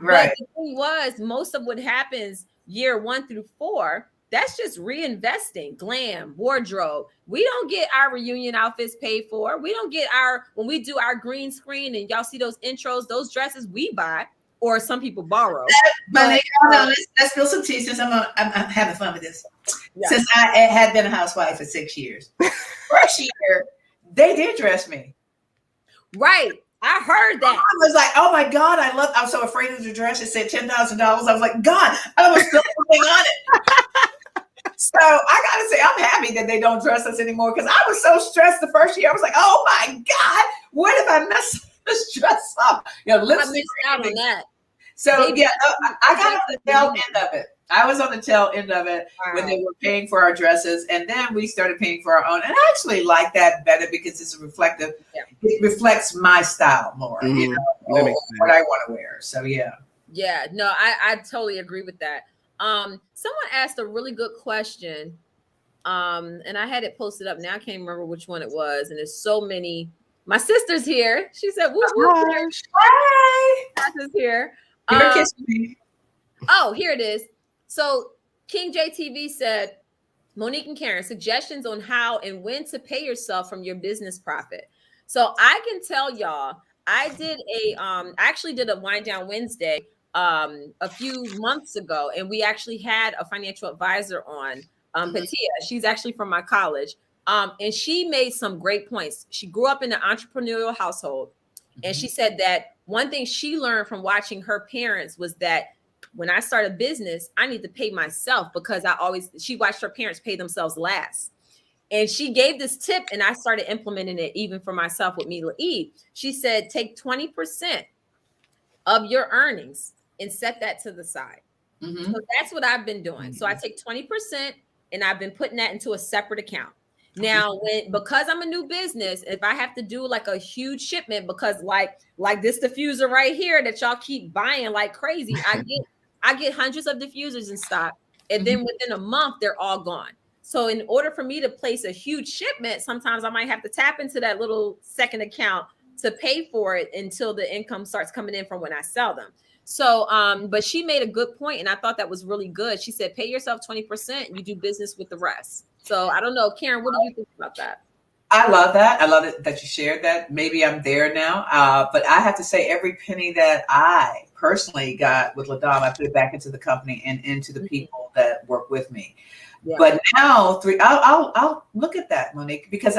Right. But the thing was, most of what happens year 1 through 4, that's just reinvesting, glam, wardrobe. We don't get our reunion outfits paid for. We don't get when we do our green screen and y'all see those intros, those dresses we buy, or some people borrow. But let's spill some tea since I'm having fun with this. Yeah. Since I had been a housewife for 6 years. First year, they did dress me. Right. I heard that. I was like, oh my God, I was so afraid of the dress. It said $10,000. I was like, God, I almost spilled something on it. So I gotta say, I'm happy that they don't dress us anymore because I was so stressed the first year. I was like, oh my God, what if I mess this dress up? I missed out on that. So I got on the tail end of it. I was on the tail end of it when they were paying for our dresses, and then we started paying for our own. And I actually like that better because it's reflective. Yeah. It reflects my style more, you know, or what I want to wear. So yeah. Yeah, no, I totally agree with that. Someone asked a really good question, and I had it posted up. Now I can't remember which one it was, and there's so many. My sister's here. She said, "Whoop, whoop, here. Hi, sister's here." Give her a kiss for me. Oh, here it is. So King JTV said, Monique and Karen, suggestions on how and when to pay yourself from your business profit. So I can tell y'all, I actually did a Wind Down Wednesday a few months ago, and we actually had a financial advisor on, Patia. She's actually from my college, and she made some great points. She grew up in an entrepreneurial household, and she said that one thing she learned from watching her parents was that when I start a business, I need to pay myself because she watched her parents pay themselves last. And she gave this tip, and I started implementing it even for myself with Mila E. She said, take 20% of your earnings and set that to the side. So that's what I've been doing. So I take 20% and I've been putting that into a separate account. Now, because I'm a new business, if I have to do like a huge shipment, because like this diffuser right here that y'all keep buying like crazy, I get hundreds of diffusers in stock, and then within a month they're all gone. So in order for me to place a huge shipment, sometimes I might have to tap into that little second account to pay for it until the income starts coming in from when I sell them. So, but she made a good point, and I thought that was really good. She said, pay yourself 20%, you do business with the rest. So I don't know, Karen, what do you think about that? I love that. I love it that you shared that. Maybe I'm there now. But I have to say, every penny that I personally got with LaDame, I put it back into the company and into the people that work with me. Yeah. But now, I'll look at that, Monique, because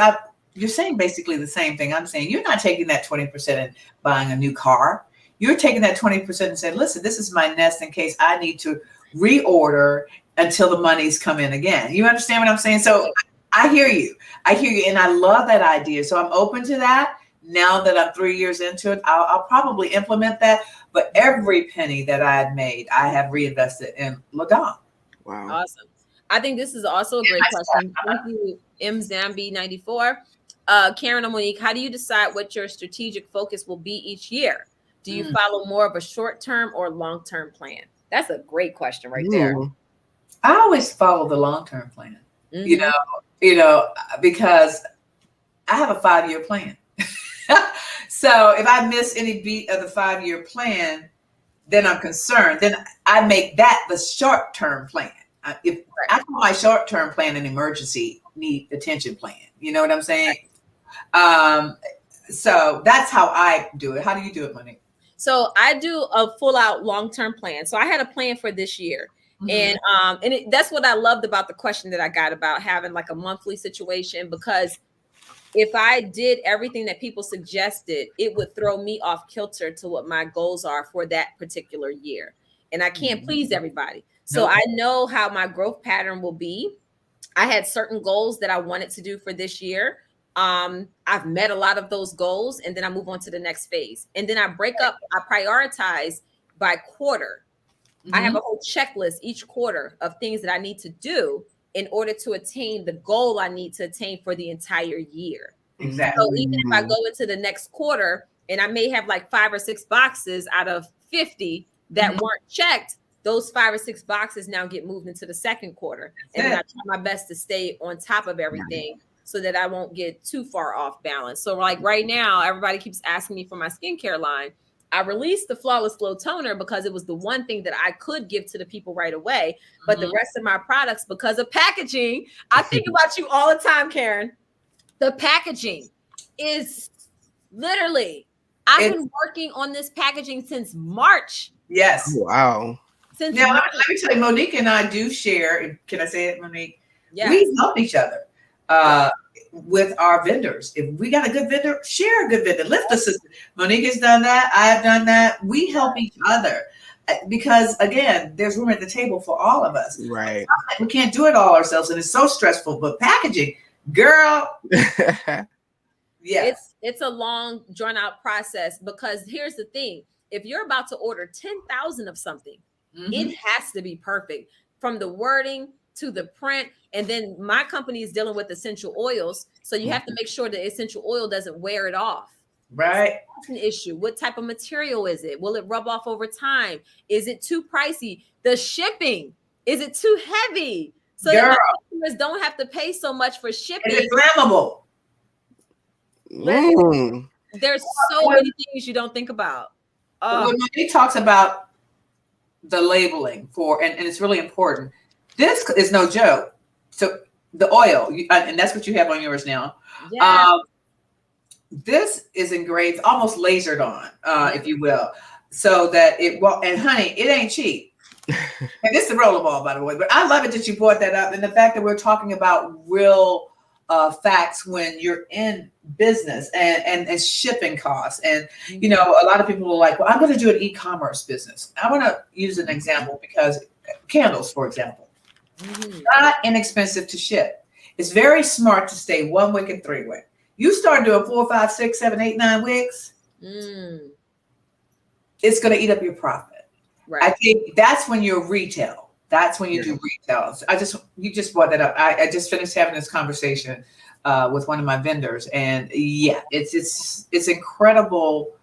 you're saying basically the same thing I'm saying. You're not taking that 20% and buying a new car. You're taking that 20% and saying, listen, this is my nest in case I need to reorder until the money's come in again. You understand what I'm saying? So I hear you. And I love that idea. So I'm open to that. Now that I'm 3 years into it, I'll probably implement that. But every penny that I had made, I have reinvested in LaDame. Wow. Awesome. I think this is also a great question. Thank you, M Zambi 94. Karen and Monique, how do you decide what your strategic focus will be each year? Do you follow more of a short-term or long-term plan? That's a great question right there. I always follow the long-term plan, you know, because I have a 5-year plan. So if I miss any beat of the 5-year plan, then I'm concerned. Then I make that the short-term plan. If I call my short-term plan an emergency need attention plan, you know what I'm saying? So that's how I do it. How do you do it, Monique? So I do a full-out long-term plan. So I had a plan for this year. And that's what I loved about the question that I got about having like a monthly situation, because if I did everything that people suggested, it would throw me off kilter to what my goals are for that particular year. And I can't please everybody. So I know how my growth pattern will be. I had certain goals that I wanted to do for this year. I've met a lot of those goals, and then I move on to the next phase. And then I prioritize by quarter. I have a whole checklist each quarter of things that I need to do in order to attain the goal I need to attain for the entire year. Exactly. So even if I go into the next quarter and I may have like 5 or 6 boxes out of 50 that weren't checked, those 5 or 6 boxes now get moved into the second quarter. And then I try my best to stay on top of everything so that I won't get too far off balance. So like right now, everybody keeps asking me for my skincare line. I released the Flawless Glow Toner because it was the one thing that I could give to the people right away. But the rest of my products, because of packaging, I think about you all the time, Karen. The packaging is literally, I've been working on this packaging since March. Yes. Wow. Now, let me tell you, Monique and I do share. Can I say it, Monique? Yes. We help each other with our vendors. If we got a good vendor, share a good vendor. Lift the system. Monique has done that. I have done that. We help each other because, again, there's room at the table for all of us. Right. We can't do it all ourselves, and it's so stressful. But packaging, girl, yes. It's a long, drawn-out process, because here's the thing. If you're about to order 10,000 of something, it has to be perfect, from the wording to the print. And then my company is dealing with essential oils. So you have to make sure the essential oil doesn't wear it off. Right. So that's an issue. What type of material is it? Will it rub off over time? Is it too pricey? The shipping, is it too heavy? So that my customers don't have to pay so much for shipping. Is it flammable? There's so many things you don't think about. When he talks about the labeling for, and it's really important, this is no joke. So the oil, and that's what you have on yours now. Yeah. This is engraved, almost lasered on, if you will, so that it will. And honey, it ain't cheap. And this is the rollerball, by the way. But I love it that you brought that up, and the fact that we're talking about real facts when you're in business and shipping costs. And you know, a lot of people are like, "Well, I'm going to do an e-commerce business." I want to use an example, because candles, for example, not inexpensive to ship. It's very smart to stay 1 wick and 3 wick. You start doing 4, 5, 6, 7, 8, 9 wicks, it's going to eat up your profit. Right. I think that's when you're retail. That's when you do retail. So you just brought that up. I just finished having this conversation with one of my vendors, and yeah, it's incredible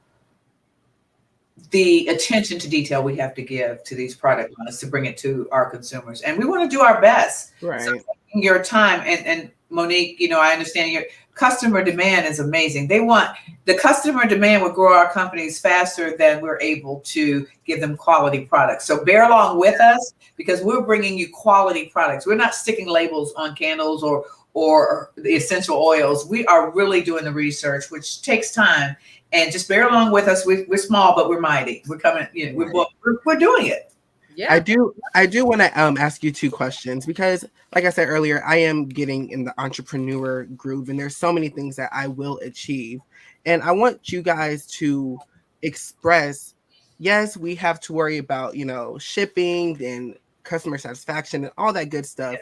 the attention to detail we have to give to these product lines to bring it to our consumers, and we want to do our best. Right. So your time and Monique, you know, I understand your customer demand is amazing. The customer demand will grow our companies faster than we're able to give them quality products. So bear along with us, because we're bringing you quality products. We're not sticking labels on candles or or the essential oils, we are really doing the research, which takes time. And just bear along with us. We're small, but we're mighty. We're coming. You know, we're doing it. Yeah. I do want to ask you two questions because, like I said earlier, I am getting in the entrepreneur groove, and there's so many things that I will achieve, and I want you guys to express. Yes, we have to worry about shipping and customer satisfaction and all that good stuff,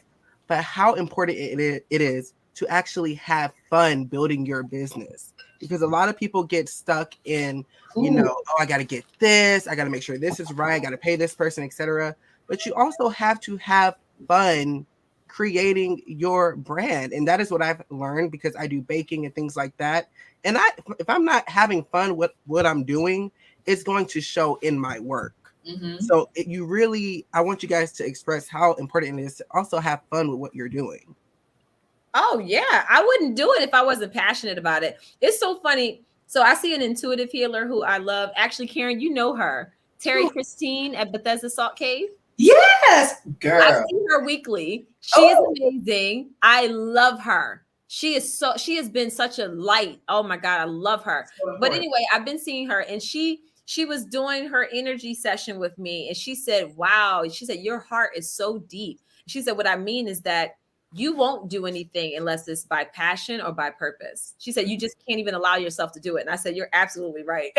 but how important it is to actually have fun building your business, because a lot of people get stuck in oh, I got to get this, I got to make sure this is right, I got to pay this person, etc. But you also have to have fun creating your brand, and that is what I've learned because I do baking and things like that. And if I'm not having fun with what I'm doing, it's going to show in my work. So I want you guys to express how important it is to also have fun with what you're doing. Oh yeah, I wouldn't do it if I wasn't passionate about it. It's so funny. So I see an intuitive healer who I love. Actually, Karen, you know her, Terry Christine at Bethesda Salt Cave. Yes, girl. I see her weekly. She is amazing. I love her. She has been such a light. Oh my God, I love her. But anyway, I've been seeing her, and she was doing her energy session with me, and she said, wow, she said, your heart is so deep. She said, what I mean is that you won't do anything unless it's by passion or by purpose. She said, you just can't even allow yourself to do it. And I said, you're absolutely right.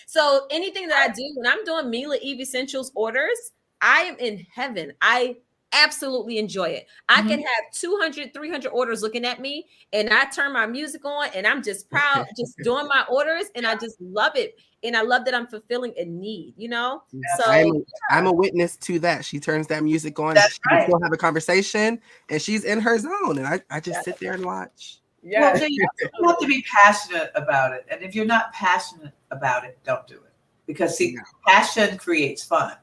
So anything that I do, when I'm doing Mila Eve Essentials orders, I am in heaven. I absolutely enjoy it. I can have 200, 300 orders looking at me, and I turn my music on, and I'm just proud, just doing my orders, and I just love it. And I love that I'm fulfilling a need, So I'm a witness to that. She turns that music on. That's right. We'll have a conversation, and she's in her zone, and I just sit there and watch. Yeah, well, you have to be passionate about it, and if you're not passionate about it, don't do it. Because passion creates fun,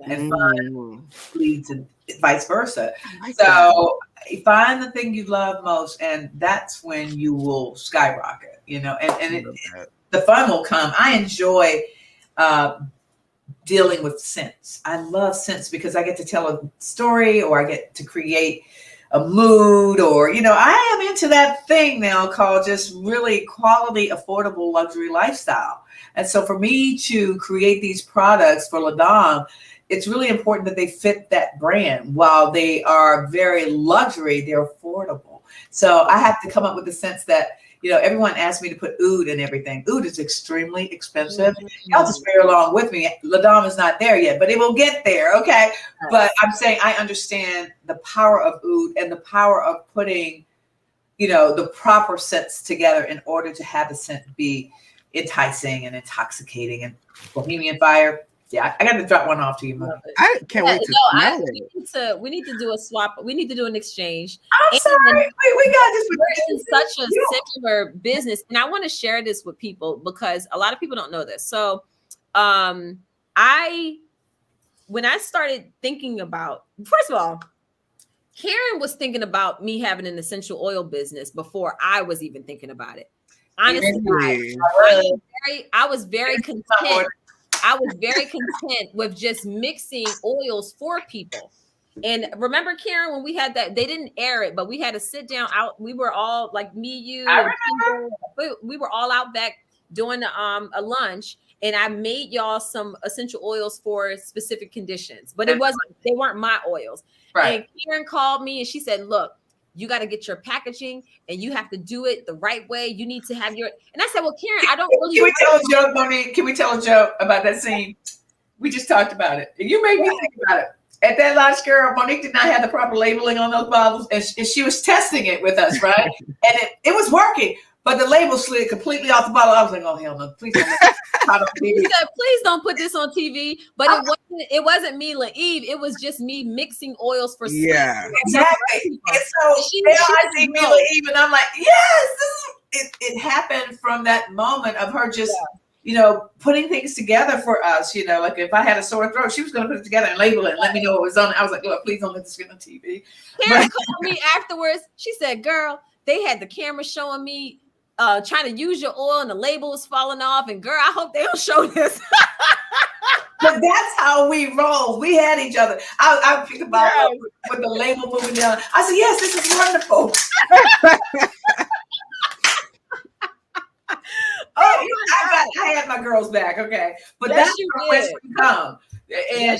and fun leads and vice versa. So find the thing you love most, and that's when you will skyrocket. And the fun will come. I enjoy dealing with scents. I love scents because I get to tell a story, or I get to create a mood, or I am into that thing now called just really quality, affordable luxury lifestyle. And so for me to create these products for La Dame, it's really important that they fit that brand. While they are very luxury, they're affordable. So I have to come up with the sense that everyone asks me to put oud in everything. Oud is extremely expensive. Y'all just bear along with me. La Dame is not there yet, but it will get there, okay? But I'm saying I understand the power of oud and the power of putting, the proper scents together in order to have the scent be enticing and intoxicating. And Bohemian Fire, yeah, I got to drop one off to you, Monique. I can't wait to smell it. We need to do a swap. We need to do an exchange. I'm sorry. We got this. We're in such a secular business. And I want to share this with people because a lot of people don't know this. So when I started thinking about, first of all, Karen was thinking about me having an essential oil business before I was even thinking about it. Honestly, I was very content. I was very content with just mixing oils for people. And remember, Karen, when we had that, they didn't air it, but we had to sit down out. We were all like me, you, we were all out back doing a lunch, and I made y'all some essential oils for specific conditions, but they weren't my oils. Right. And Karen called me and she said, look, you got to get your packaging and you have to do it the right way. You need to have your, and I said, well, Karen, I don't really. Can we tell a joke, Monique? Can we tell a joke about that scene? We just talked about it. You made me think about it. At that launch, girl, Monique did not have the proper labeling on those bottles, and she was testing it with us, right? And it was working, but the label slid completely off the bottle. I was like, oh, hell no, please don't. She said, please don't put this on TV. But it wasn't Mila Eve. It was just me mixing oils for exactly. And so I see Mila Eve, and I'm like, yes, it happened from that moment of her just, putting things together for us. Like if I had a sore throat, she was going to put it together and label it and let me know what was on it. I was like, look, please don't let this get on TV. Karen called me afterwards. She said, girl, they had the camera showing me trying to use your oil and the label was falling off, and girl, I hope they don't show this. But that's how we roll. We had each other. I think about with the label moving down. I said, yes, this is wonderful. I had my girls back, okay. But Yes, that's you where did. we come. And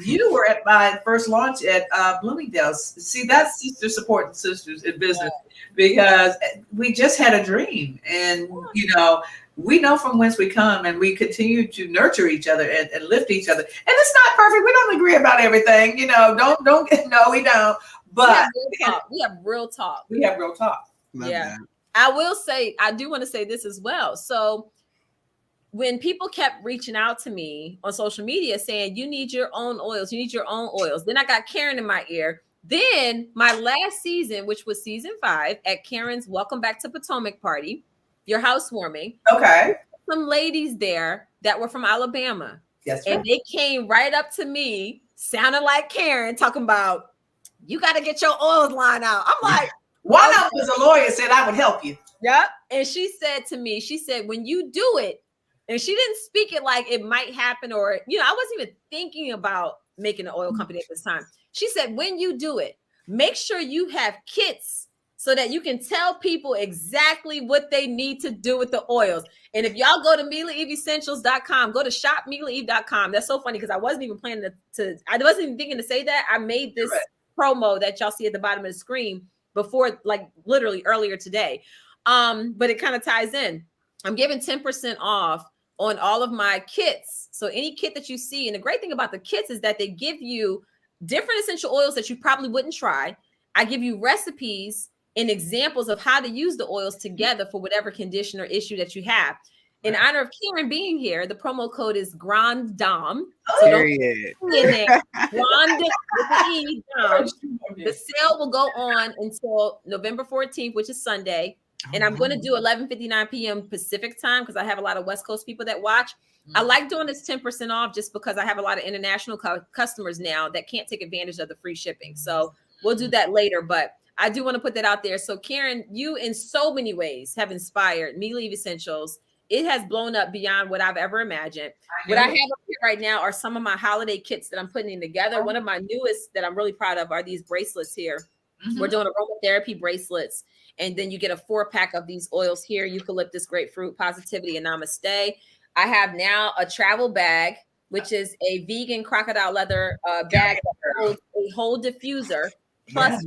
you were at my first launch at Bloomingdale's. See, that's sister supporting sisters in business because we just had a dream. And, you know, we know from whence we come and we continue to nurture each other and lift each other. And it's not perfect. We don't agree about everything. You know, no, we don't. But we have real talk. We have real talk. Love that. I will say, I do want to say this as well. So when people kept reaching out to me on social media saying, you need your own oils, then I got Karen in my ear. Then my last season, which was season 5 at Karen's Welcome Back to Potomac party, your housewarming. Okay. Some ladies there that were from Alabama. Yes. And they came right up to me, sounding like Karen, talking about, you got to get your oils line out. I'm like, one of them was a lawyer, said I would help you. Yep. And she said to me, she said, when you do it, and she didn't speak it like it might happen, or, you know, I wasn't even thinking about making an oil company at this time. She said, when you do it, make sure you have kits so that you can tell people exactly what they need to do with the oils. And if y'all go to MilaEveEssentials.com, go to shopMilaEve.com. That's so funny because I wasn't even planning I wasn't even thinking to say that. I made this promo that y'all see at the bottom of the screen before, like literally earlier today. But it kind of ties in. I'm giving 10% off on all of my kits. So any kit that you see, and the great thing about the kits is that they give you different essential oils that you probably wouldn't try. I give you recipes and examples of how to use the oils together for whatever condition or issue that you have. In honor of Karen being here, the promo code is Grande Dame. So Period. Grande with the E, Dame. The sale will go on until November 14th, which is Sunday. And I'm going to do 11:59 p.m. Pacific time because I have a lot of West Coast people that watch. I like doing this 10% off just because I have a lot of international customers now that can't take advantage of the free shipping. So we'll do that later, but I do want to put that out there. So Karen, you in so many ways have inspired Mila Eve Essentials. It has blown up beyond what I've ever imagined. What I have up here right now are some of my holiday kits that I'm putting together. One of my newest that I'm really proud of are these bracelets here. We're doing aromatherapy bracelets. And then you get a 4-pack of these oils here: eucalyptus, grapefruit, positivity, and namaste. I have now a travel bag, which is a vegan crocodile leather bag that holds a whole diffuser plus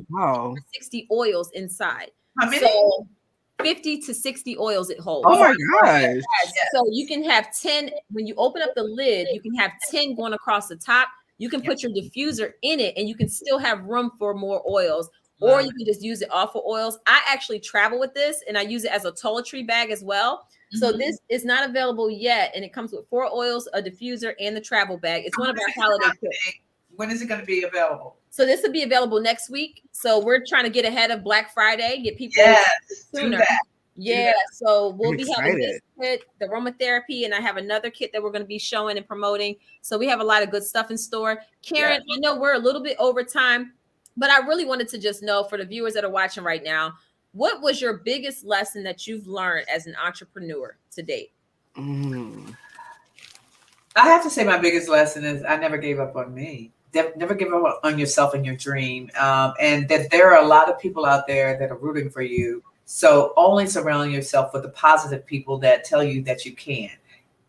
60 oils inside. How many? So 50 to 60 oils it holds. Oh my gosh. So you can have 10, when you open up the lid, you can have 10 going across the top. You can put your diffuser in it and you can still have room for more oils. Or you can just use it off of oils. I actually travel with this and I use it as a toiletry bag as well. So this is not available yet. And it comes with 4 oils, a diffuser, and the travel bag. It's one of our holiday kits. When is it going to be available? So this will be available next week. So we're trying to get ahead of Black Friday, get people sooner. Yeah, so we'll be having this kit, the aromatherapy, and I have another kit that we're going to be showing and promoting. So we have a lot of good stuff in store. Karen, I know we're a little bit over time, but I really wanted to just know, for the viewers that are watching right now, what was your biggest lesson that you've learned as an entrepreneur to date? I have to say my biggest lesson is I never gave up on me. Never give up on yourself and your dream. And that there are a lot of people out there that are rooting for you. So only surround yourself with the positive people that tell you that you can.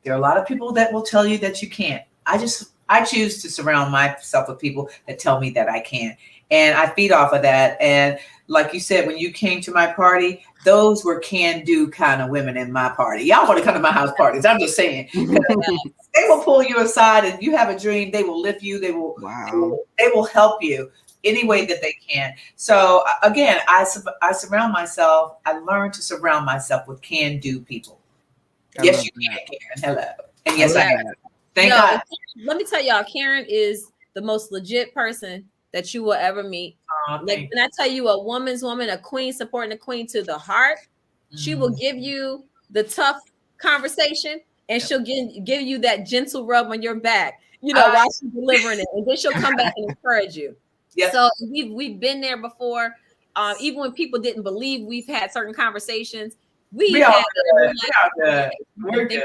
There are a lot of people that will tell you that you can't. I choose to surround myself with people that tell me that I can. And I feed off of that. And like you said, when you came to my party, those were can-do kind of women in my party. Y'all want to come to my house parties. I'm just saying. They will pull you aside. If you have a dream, they will lift you. They will help you any way that they can. So again, I surround myself. I learned to surround myself with can-do people. Yes, you can, Karen. Hello. And yes, I have. Thank God. Let me tell y'all, Karen is the most legit person that you will ever meet. Like when I tell you, a woman's woman, a queen, supporting a queen to the heart, she will give you the tough conversation and she'll give you that gentle rub on your back, while she's delivering it. And then she'll come back and encourage you. Yes. So we've been there before. Even when people didn't believe we've had certain conversations, we're good.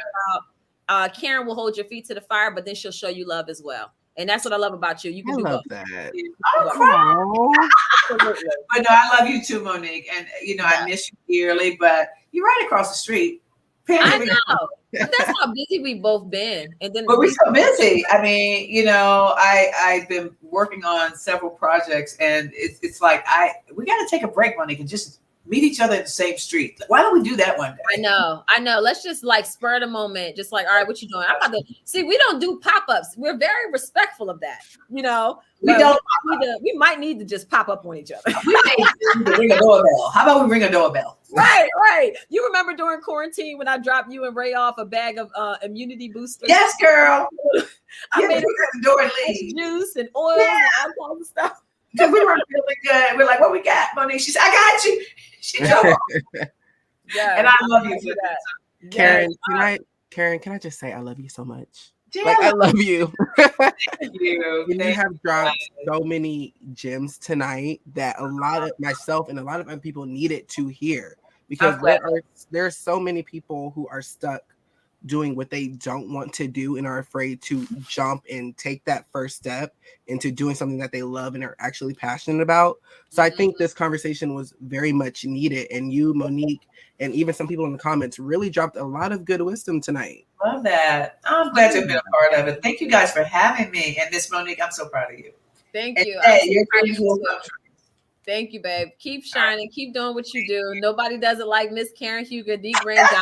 Karen will hold your feet to the fire, but then she'll show you love as well. And that's what I love about you. You can I do love both. that. I'm crying. Aw. Absolutely. But no, I love you too, Monique. And, I miss you dearly, but you're right across the street. I know. But that's how busy we've both been. And then But we're so busy. I mean, I've been working on several projects, and it's like we got to take a break, Monique, and just meet each other in the same street. Why don't we do that one day? I know. Let's just like spur the moment. Just like, all right, what you doing? I'm about to see. We don't do pop-ups. We're very respectful of that. We don't. We might need to just pop up on each other. We may need to ring a doorbell. How about we ring a doorbell? Right. You remember during quarantine when I dropped you and Ray off a bag of immunity boosters? Yes, girl. I made the door and leave. juice and oil and all kinds of stuff. Because we weren't feeling good. We're like, what we got, Monique? She said, I got you. She drove off. Yeah, And I love you for that. Karen, can I just say I love you so much? Yeah. Like, I love you. Thank you. You have dropped so many gems tonight that a lot of myself and a lot of other people needed to hear, because there are so many people who are stuck doing what they don't want to do and are afraid to jump and take that first step into doing something that they love and are actually passionate about. So I think this conversation was very much needed, and you, Monique, and even some people in the comments really dropped a lot of good wisdom tonight. Love that. I'm glad to have been a part of it. Thank you guys for having me. And Miss Monique, I'm so proud of you. Thank you. Your dreams will come true. Thank you, babe. Keep shining. Keep doing what you do. Nobody does it like Miss Karen Huger, the Grande Dame.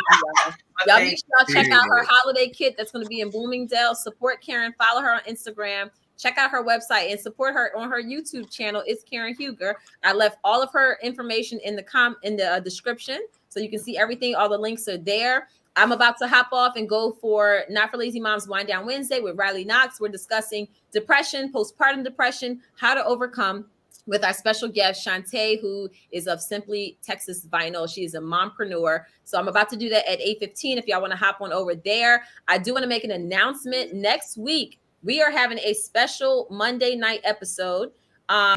Y'all make sure y'all check out her holiday kit that's going to be in Bloomingdale. Support Karen. Follow her on Instagram. Check out her website and support her on her YouTube channel. It's Karen Huger. I left all of her information in the description, so you can see everything. All the links are there. I'm about to hop off and go for Not for Lazy Moms Wind Down Wednesday with Riley Knox. We're discussing depression, postpartum depression, how to overcome, with our special guest, Shantae, who is of Simply Texas Vinyl. She is a mompreneur. So I'm about to do that at 8:15 if y'all want to hop on over there. I do want to make an announcement. Next week, we are having a special Monday night episode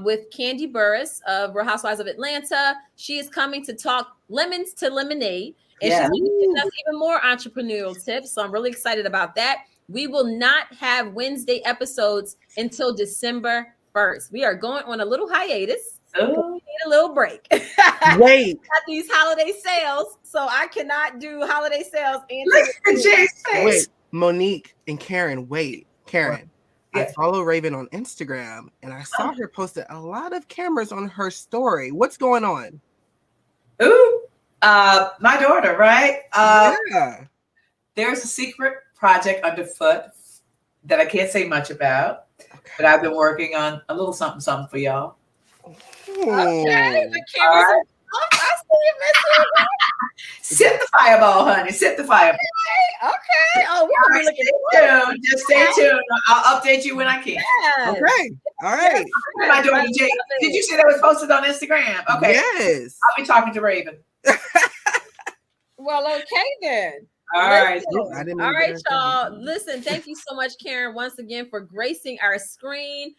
with Candy Burris of Real Housewives of Atlanta. She is coming to talk lemons to lemonade. And she's going to give us even more entrepreneurial tips. So I'm really excited about that. We will not have Wednesday episodes until December 1st. We are going on a little hiatus. We need a little break. Wait. Got these holiday sales, so I cannot do holiday sales. Wait, Monique and Karen. Wait, Karen. I follow Raven on Instagram, and I saw her posted a lot of cameras on her story. What's going on? My daughter, right? Yeah. There's a secret project underfoot that I can't say much about. But I've been working on a little something for y'all. Okay, the camera's off. I see you, Miss. Sip the fireball, honey. Sip the fireball. Okay. Oh, we're gonna be looking. Stay tuned. Just stay tuned. I'll update you when I can. Yes. Okay. All right. My daughter Jay. Did you see that was posted on Instagram? Okay. Yes. I'll be talking to Raven. Well, okay then. All right. All right, y'all. Listen, thank you so much, Karen, once again for gracing our screen.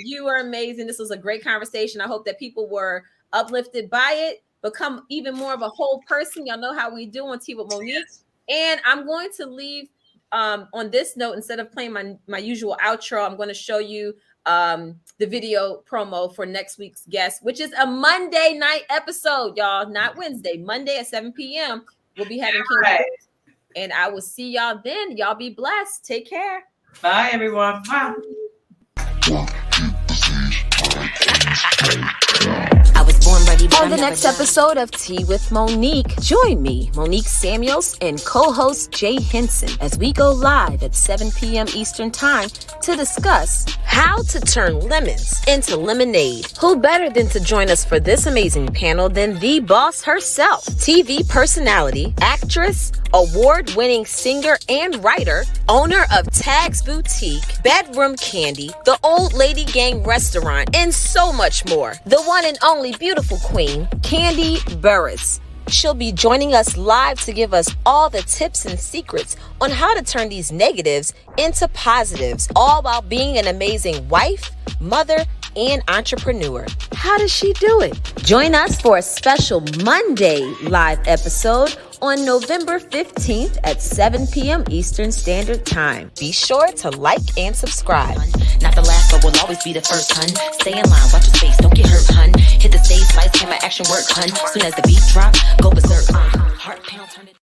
You are amazing. This was a great conversation. I hope that people were uplifted by it, become even more of a whole person. Y'all know how we do on Tea with Monique. And I'm going to leave on this note, instead of playing my usual outro, I'm going to show you the video promo for next week's guest, which is a Monday night episode, y'all, not Wednesday, Monday at 7 p.m. We'll be having and I will see y'all then. Y'all be blessed. Take care. Bye, everyone. Bye. I was born ready. On the next episode of Tea with Monique, join me, Monique Samuels, and co-host Jay Henson as we go live at 7 p.m. Eastern Time to discuss how to turn lemons into lemonade. Who better than to join us for this amazing panel than the boss herself, TV personality, actress, award-winning singer and writer, owner of Tag's Boutique, Bedroom Candy, the Old Lady Gang Restaurant, and so much more. The one and only beautiful queen, Candy Burris. She'll be joining us live to give us all the tips and secrets on how to turn these negatives into positives, all while being an amazing wife, mother, and entrepreneur. How does she do it? Join us for a special Monday live episode on November 15th at 7 p.m. Eastern Standard Time. Be sure to like and subscribe. Not the last, but will always be the first, hun. Stay in line, watch your space, don't get hurt, hun. Hit the stage, lights, camera, action, work, hun. Soon as the beat drop, go berserk. Heart pound, turn it.